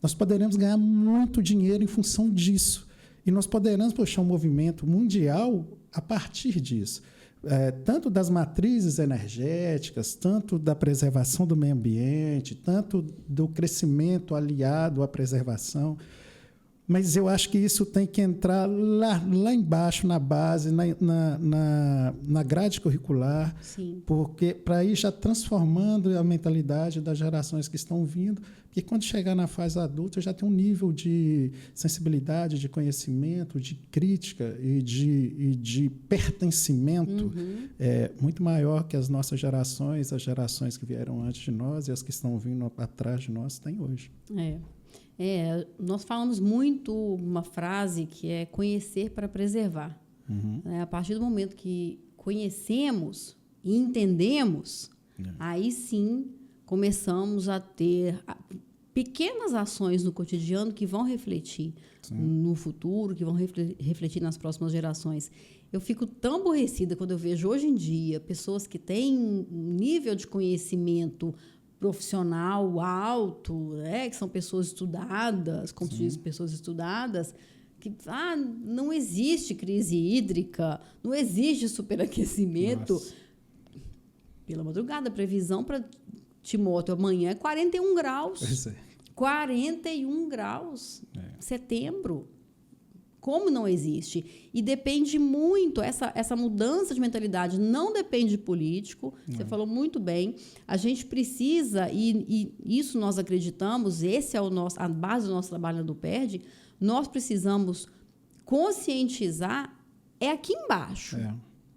nós poderemos ganhar muito dinheiro em função disso. E nós poderemos puxar um movimento mundial a partir disso. Tanto das matrizes energéticas, tanto da preservação do meio ambiente, tanto do crescimento aliado à preservação. Mas eu acho que isso tem que entrar lá embaixo, na base, na grade curricular, Sim. porque para ir já transformando a mentalidade das gerações que estão vindo, porque quando chegar na fase adulta já tem um nível de sensibilidade, de conhecimento, de crítica e de pertencimento muito maior que as nossas gerações, as gerações que vieram antes de nós e as que estão vindo atrás de nós têm hoje. Nós falamos muito uma frase que é conhecer para preservar. A partir do momento que conhecemos e entendemos, aí sim começamos a ter pequenas ações no cotidiano que vão refletir no futuro, que vão refletir nas próximas gerações. Eu fico tão aborrecida quando eu vejo hoje em dia pessoas que têm um nível de conhecimento profissional alto, que são pessoas estudadas, como se diz, pessoas estudadas, que não existe crise hídrica, não existe superaquecimento. Nossa. Pela madrugada, a previsão para Timóteo amanhã é 41 graus. Pois é. 41 graus. Setembro. Como não existe? E depende muito, essa mudança de mentalidade não depende de político, você falou muito bem, a gente precisa, e isso nós acreditamos, esse é a base do nosso trabalho na DUPERJ, nós precisamos conscientizar, aqui embaixo,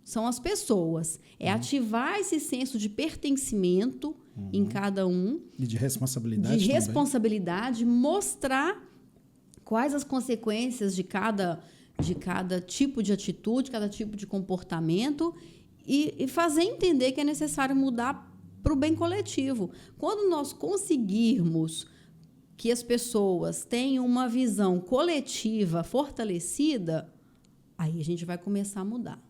são as pessoas, ativar esse senso de pertencimento em cada um. E de responsabilidade de responsabilidade, mostrar quais as consequências de cada tipo de atitude, cada tipo de comportamento e fazer entender que é necessário mudar para o bem coletivo. Quando nós conseguirmos que as pessoas tenham uma visão coletiva fortalecida, aí a gente vai começar a mudar.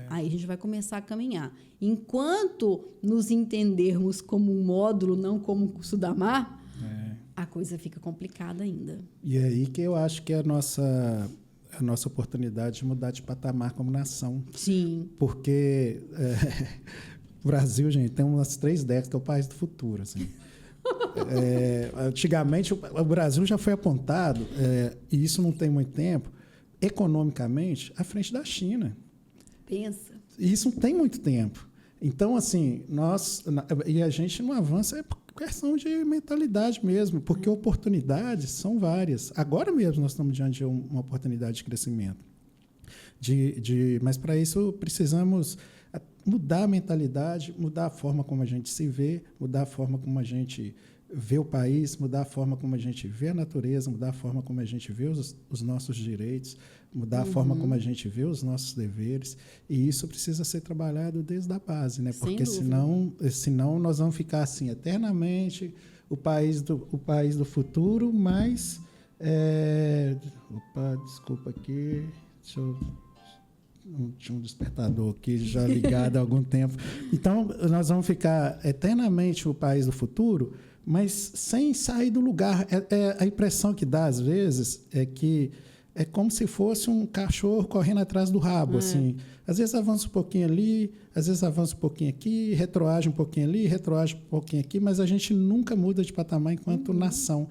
Aí a gente vai começar a caminhar. Enquanto nos entendermos como um módulo, não como um Sudamar, a coisa fica complicada ainda. E é aí que eu acho que é a nossa oportunidade de mudar de patamar como nação. Sim. Porque o Brasil, gente, tem umas 3 décadas que é o país do futuro. Assim. Antigamente, o Brasil já foi apontado, e isso não tem muito tempo, economicamente, à frente da China. Pensa. E isso não tem muito tempo. Então, assim, e a gente não avança por questão de mentalidade mesmo, porque oportunidades são várias. Agora mesmo nós estamos diante de uma oportunidade de crescimento. Mas, para isso, precisamos mudar a mentalidade, mudar a forma como a gente se vê, mudar a forma como a gente vê o país, mudar a forma como a gente vê a natureza, mudar a forma como a gente vê os nossos direitos, mudar a forma como a gente vê os nossos deveres. E isso precisa ser trabalhado desde a base, né? Porque senão nós vamos ficar assim eternamente o país do futuro, mas desculpa aqui, tinha um despertador aqui já ligado há algum tempo. Então, nós vamos ficar eternamente o país do futuro, mas sem sair do lugar. A impressão que dá, às vezes, é que é como se fosse um cachorro correndo atrás do rabo. Assim. Às vezes avança um pouquinho ali, às vezes avança um pouquinho aqui, retroage um pouquinho ali, retroage um pouquinho aqui, mas a gente nunca muda de patamar enquanto nação.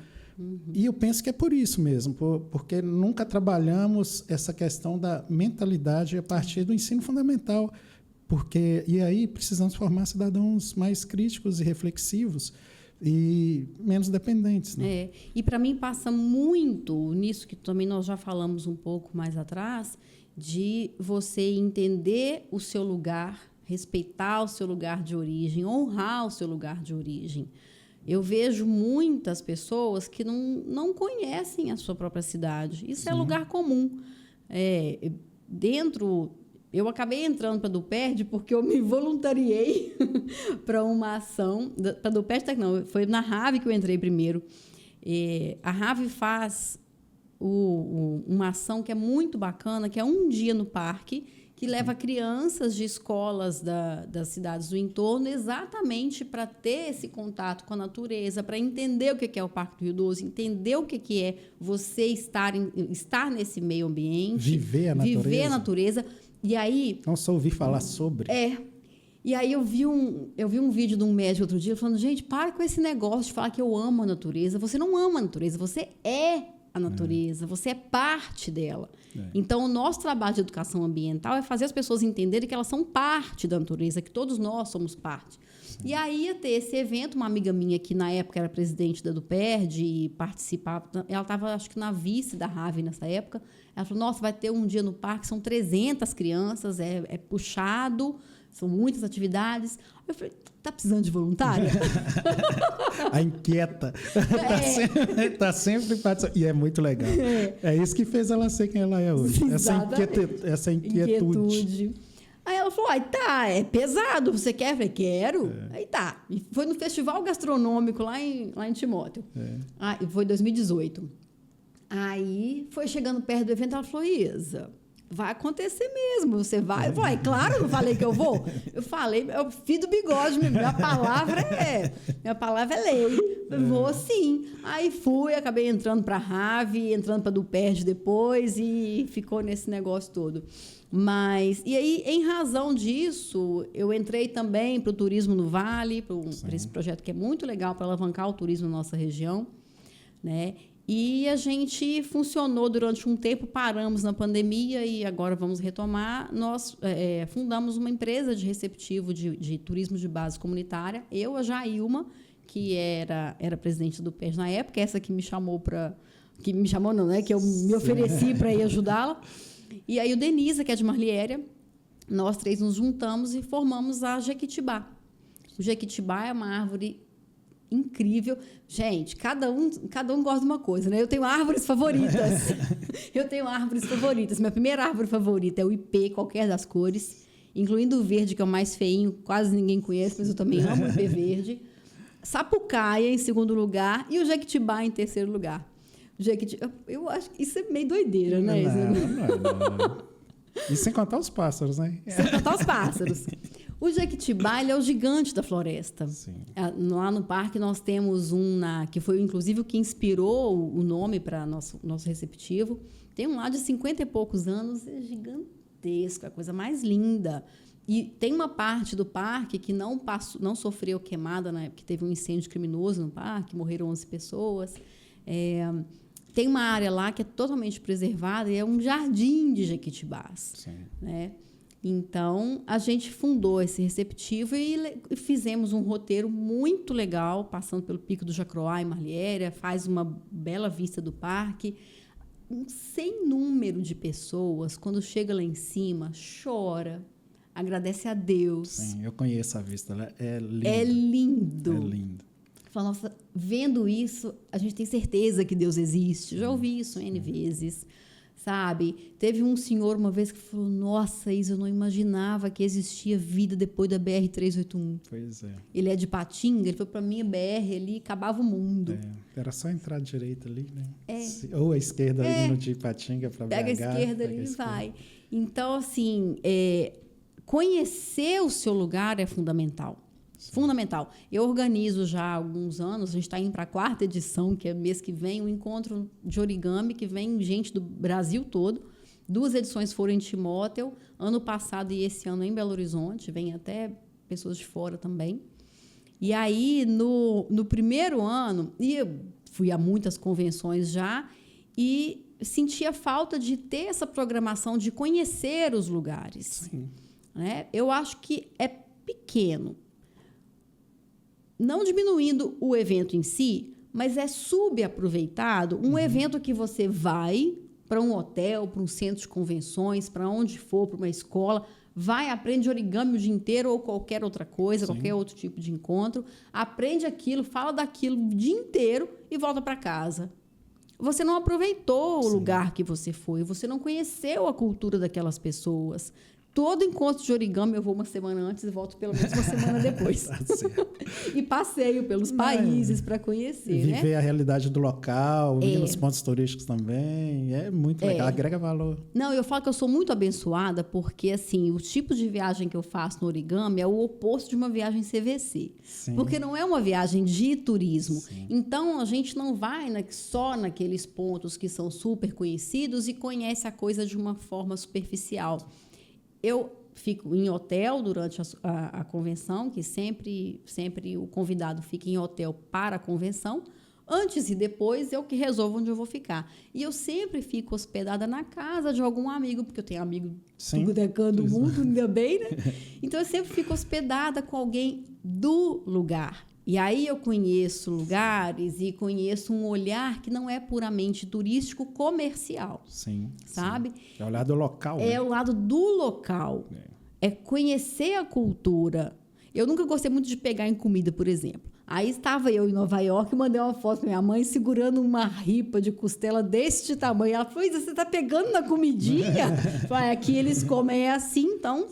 E eu penso que é por isso mesmo, porque nunca trabalhamos essa questão da mentalidade a partir do ensino fundamental. E aí precisamos formar cidadãos mais críticos e reflexivos e menos dependentes. Né? E para mim passa muito nisso que também nós já falamos um pouco mais atrás, de você entender o seu lugar, respeitar o seu lugar de origem, honrar o seu lugar de origem. Eu vejo muitas pessoas que não conhecem a sua própria cidade. Isso é lugar comum. Eu acabei entrando para a DUPERJ porque eu me voluntariei para uma ação. Para a DUPERJ, não, foi na RAV que eu entrei primeiro. A RAV faz uma ação que é muito bacana, que é um dia no parque, que leva crianças de escolas das cidades do entorno exatamente para ter esse contato com a natureza, para entender o que é o Parque do Rio Doce, entender o que é você estar nesse meio ambiente. Viver a natureza. E aí... Não só ouvir falar sobre. E aí eu vi um vídeo de um médico outro dia falando, gente, para com esse negócio de falar que eu amo a natureza. Você não ama a natureza, você é a natureza, você é parte dela. Então, o nosso trabalho de educação ambiental é fazer as pessoas entenderem que elas são parte da natureza, que todos nós somos parte. E aí ia ter esse evento, uma amiga minha que na época era presidente da EduPerd e participava, ela estava acho que na vice da RAVE nessa época, ela falou, nossa, vai ter um dia no parque, são 300 crianças, é puxado, são muitas atividades. Eu falei, tá precisando de voluntária? A inquieta. Tá sempre participando. E é muito legal. É isso que fez ela ser quem ela é hoje. Essa inquietude. Aí ela falou, tá, é pesado, você quer? Eu falei, quero. Aí tá. E foi no festival gastronômico lá em Timóteo. E foi 2018. Aí foi chegando perto do evento, ela falou, Isa, vai acontecer mesmo, você vai? Eu falei, claro, eu não falei que eu vou. Eu falei, eu fiz do bigode, minha palavra é lei. Eu vou sim. Aí fui, acabei entrando para a RAVE, entrando para a EduPerd depois e ficou nesse negócio todo. E aí, em razão disso, eu entrei também para o Turismo no Vale, para esse projeto que é muito legal para alavancar o turismo na nossa região, né? E a gente funcionou durante um tempo, paramos na pandemia e agora vamos retomar. Nós fundamos uma empresa de receptivo de turismo de base comunitária. Eu, a Jailma, que era presidente do PES na época, essa que me chamou para... Que me chamou não, né? Que eu me ofereci para ir ajudá-la. E aí o Denisa, que é de Marliéria, nós três nos juntamos e formamos a Jequitibá. O Jequitibá é uma árvore incrível. Gente, cada um gosta de uma coisa, né? Eu tenho árvores favoritas. Minha primeira árvore favorita é o ipê, qualquer das cores, incluindo o verde, que é o mais feinho, quase ninguém conhece, mas eu também amo o ipê verde. Sapucaia, em segundo lugar, e o Jequitibá, em terceiro lugar. Eu acho que isso é meio doideira, né? Não. E sem contar os pássaros, né? Sem contar os pássaros. O Jequitibá, ele é o gigante da floresta. Sim. Lá no parque nós temos que foi inclusive o que inspirou o nome para nosso receptivo. Tem um lá de 50 e poucos anos, é gigantesco, é a coisa mais linda. E tem uma parte do parque que não sofreu queimada, né? Porque teve um incêndio criminoso no parque, morreram 11 pessoas. Tem uma área lá que é totalmente preservada e é um jardim de jequitibás. Né? Então, a gente fundou esse receptivo e fizemos um roteiro muito legal, passando pelo Pico do Jacroá, em Marliéria, faz uma bela vista do parque. Um sem número de pessoas, quando chega lá em cima, chora, agradece a Deus. Sim, eu conheço a vista, ela é linda. É lindo. É lindo. Fala, nossa, vendo isso, a gente tem certeza que Deus existe. Já ouvi isso N vezes, sabe? Teve um senhor uma vez que falou, nossa, Isa, eu não imaginava que existia vida depois da BR-381. Pois é. Ele é de Patinga, ele foi para mim, a BR ali, acabava o mundo. Era só entrar à direita ali, né? Ou à esquerda ali no de Patinga para BH. Pega a esquerda ali e vai. Então, assim, conhecer o seu lugar é fundamental. Fundamental. Eu organizo já há alguns anos, a gente está indo para a 4ª edição, que é mês que vem, um encontro de origami, que vem gente do Brasil todo. 2 edições foram em Timóteo, ano passado e esse ano em Belo Horizonte, vem até pessoas de fora também. E aí, no primeiro ano, e eu fui a muitas convenções já, e sentia falta de ter essa programação, de conhecer os lugares. Sim. Né? Eu acho que é pequeno. Não diminuindo o evento em si, mas é subaproveitado um evento que você vai para um hotel, para um centro de convenções, para onde for, para uma escola, vai, aprende origami o dia inteiro ou qualquer outra coisa, qualquer outro tipo de encontro, aprende aquilo, fala daquilo o dia inteiro e volta para casa. Você não aproveitou o lugar que você foi, você não conheceu a cultura daquelas pessoas. Todo encontro de origami eu vou uma semana antes e volto pelo menos uma semana depois. Tá certo. E passeio pelos países para conhecer. Viver, né? A realidade do local, ir nos pontos turísticos também. É muito legal, agrega valor. Não, eu falo que eu sou muito abençoada porque, assim, o tipo de viagem que eu faço no origami é o oposto de uma viagem CVC. Sim. Porque não é uma viagem de turismo. Sim. Então, a gente não vai só naqueles pontos que são super conhecidos e conhece a coisa de uma forma superficial. Eu fico em hotel durante a convenção, que sempre o convidado fica em hotel para a convenção. Antes e depois, eu que resolvo onde eu vou ficar. E eu sempre fico hospedada na casa de algum amigo, porque eu tenho amigo do mundo, ainda bem, né? Então, eu sempre fico hospedada com alguém do lugar. E aí eu conheço lugares e conheço um olhar que não é puramente turístico, comercial. Sim. Sabe? Sim. É o lado local. É, né? O lado do local. É conhecer a cultura. Eu nunca gostei muito de pegar em comida, por exemplo. Aí estava eu em Nova York e mandei uma foto para minha mãe segurando uma ripa de costela deste tamanho. Ela falou, você está pegando na comidinha? Falei, aqui eles comem assim, então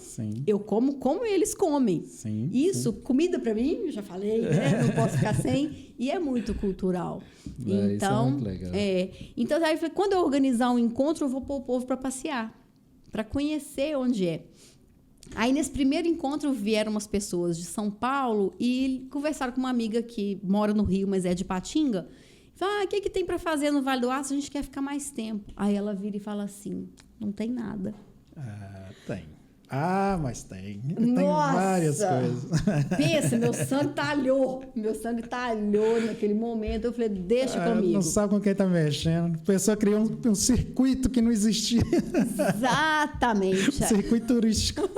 eu como eles comem. Isso, comida para mim, eu já falei, né? Não posso ficar sem. E é muito cultural. Então, isso é muito legal. Então, aí, quando eu organizar um encontro, eu vou pôr o povo para passear, para conhecer onde é. Aí, nesse primeiro encontro, vieram umas pessoas de São Paulo e conversaram com uma amiga que mora no Rio, mas é de Patinga. Falaram, o que tem para fazer no Vale do Aço? A gente quer ficar mais tempo. Aí ela vira e fala assim, não tem nada. Tem. Mas tem. Tem várias coisas. Pensa, meu sangue talhou naquele momento. Eu falei, deixa comigo. Não sabe com quem está mexendo. A pessoa criou um circuito que não existia. Exatamente. Circuito turístico.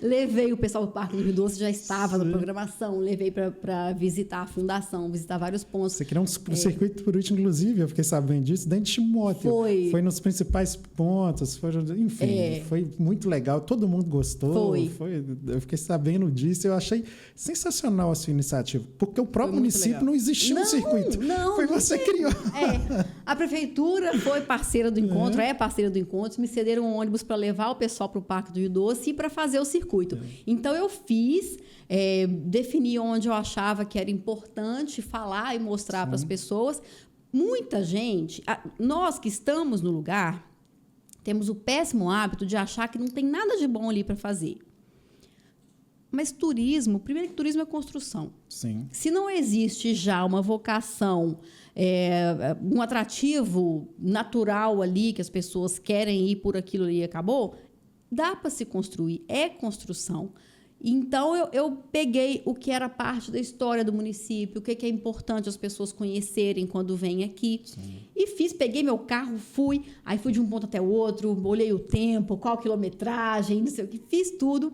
Levei o pessoal do Parque do Rio Doce, já estava na programação. Levei para visitar a fundação, visitar vários pontos. Você criou um circuito turístico, inclusive, eu fiquei sabendo disso, dentro de Timóteo. Foi nos principais pontos, enfim, foi muito legal. Todo mundo gostou. Eu fiquei sabendo disso. Eu achei sensacional a sua iniciativa, porque o próprio município não existia um circuito. Foi você que criou. A prefeitura foi parceira do encontro, é parceira do encontro. Me cederam um ônibus para levar o pessoal para o Parque do Rio Doce e para fazer o circuito. Então, eu fiz, defini onde eu achava que era importante falar e mostrar para as pessoas. Muita gente, nós que estamos no lugar, temos o péssimo hábito de achar que não tem nada de bom ali para fazer. Mas primeiro que turismo é construção. Sim. Se não existe já uma vocação, um atrativo natural ali, que as pessoas querem ir por aquilo ali e acabou, dá para se construir, é construção. Então, eu peguei o que era parte da história do município, o que é importante as pessoas conhecerem quando vêm aqui. E peguei meu carro, fui de um ponto até o outro, olhei o tempo, qual a quilometragem, não sei o que, fiz tudo.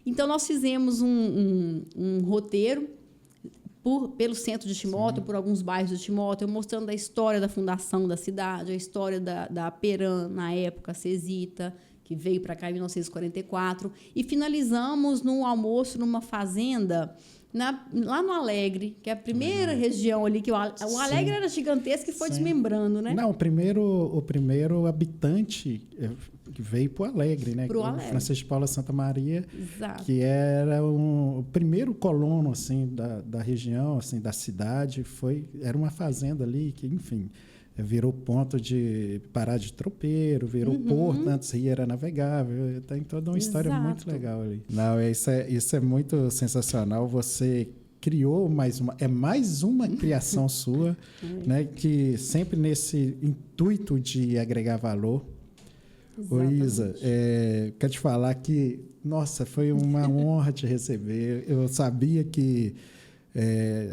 Então, nós fizemos um roteiro pelo centro de Timóteo, por alguns bairros de Timóteo, mostrando a história da fundação da cidade, a história da Peram, na época, a Cesita, que veio para cá em 1944, e finalizamos num almoço numa fazenda lá no Alegre, que é a primeira região ali, que o Alegre era gigantesco e foi desmembrando, né? Não, o primeiro habitante que veio para o Alegre, né? O Francisco de Paula Santa Maria, que era o primeiro colono assim, da região, assim, da cidade, era uma fazenda ali que, enfim, virou ponto de parar de tropeiro, virou porto, antes rio era navegável, tem toda uma história muito legal ali. Não, isso é muito sensacional, você criou mais uma criação sua, né, que sempre nesse intuito de agregar valor. Ô Isa, quero te falar que, nossa, foi uma honra te receber, eu sabia que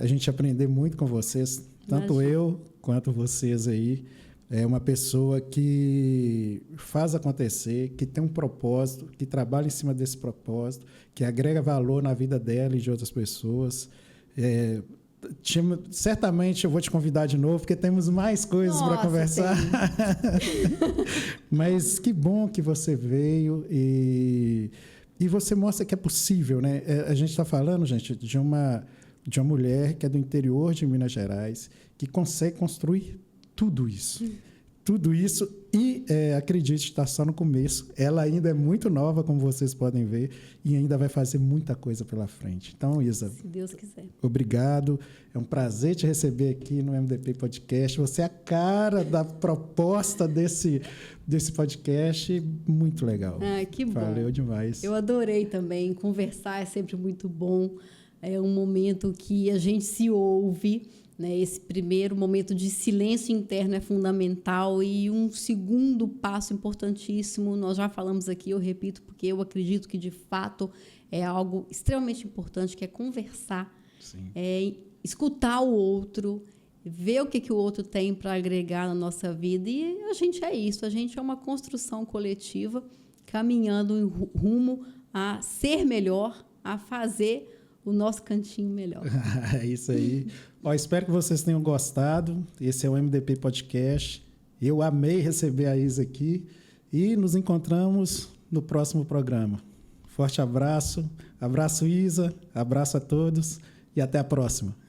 a gente ia aprender muito com vocês, tanto eu quanto vocês aí. É uma pessoa que faz acontecer, que tem um propósito, que trabalha em cima desse propósito, que agrega valor na vida dela e de outras pessoas. Certamente eu vou te convidar de novo, porque temos mais coisas para conversar. Mas que bom que você veio e você mostra que é possível, né? A gente está falando, gente, de uma mulher que é do interior de Minas Gerais, que consegue construir tudo isso. Tudo isso e, acredite, está só no começo. Ela ainda é muito nova, como vocês podem ver, e ainda vai fazer muita coisa pela frente. Então, Isa, se Deus quiser. Obrigado. É um prazer te receber aqui no MDP Podcast. Você é a cara da proposta desse podcast. Muito legal. Que bom. Valeu demais. Eu adorei também. Conversar é sempre muito bom. É um momento que a gente se ouve, né? Esse primeiro momento de silêncio interno é fundamental e um segundo passo importantíssimo, nós já falamos aqui, eu repito, porque eu acredito que, de fato, é algo extremamente importante, que é conversar, escutar o outro ver o que o outro tem para agregar na nossa vida. E a gente é isso, a gente é uma construção coletiva caminhando em rumo a ser melhor, a fazer o nosso cantinho melhor. É isso aí. Espero que vocês tenham gostado. Esse é o MDP Podcast. Eu amei receber a Isa aqui e nos encontramos no próximo programa. Forte abraço. Abraço, Isa. Abraço a todos e até a próxima.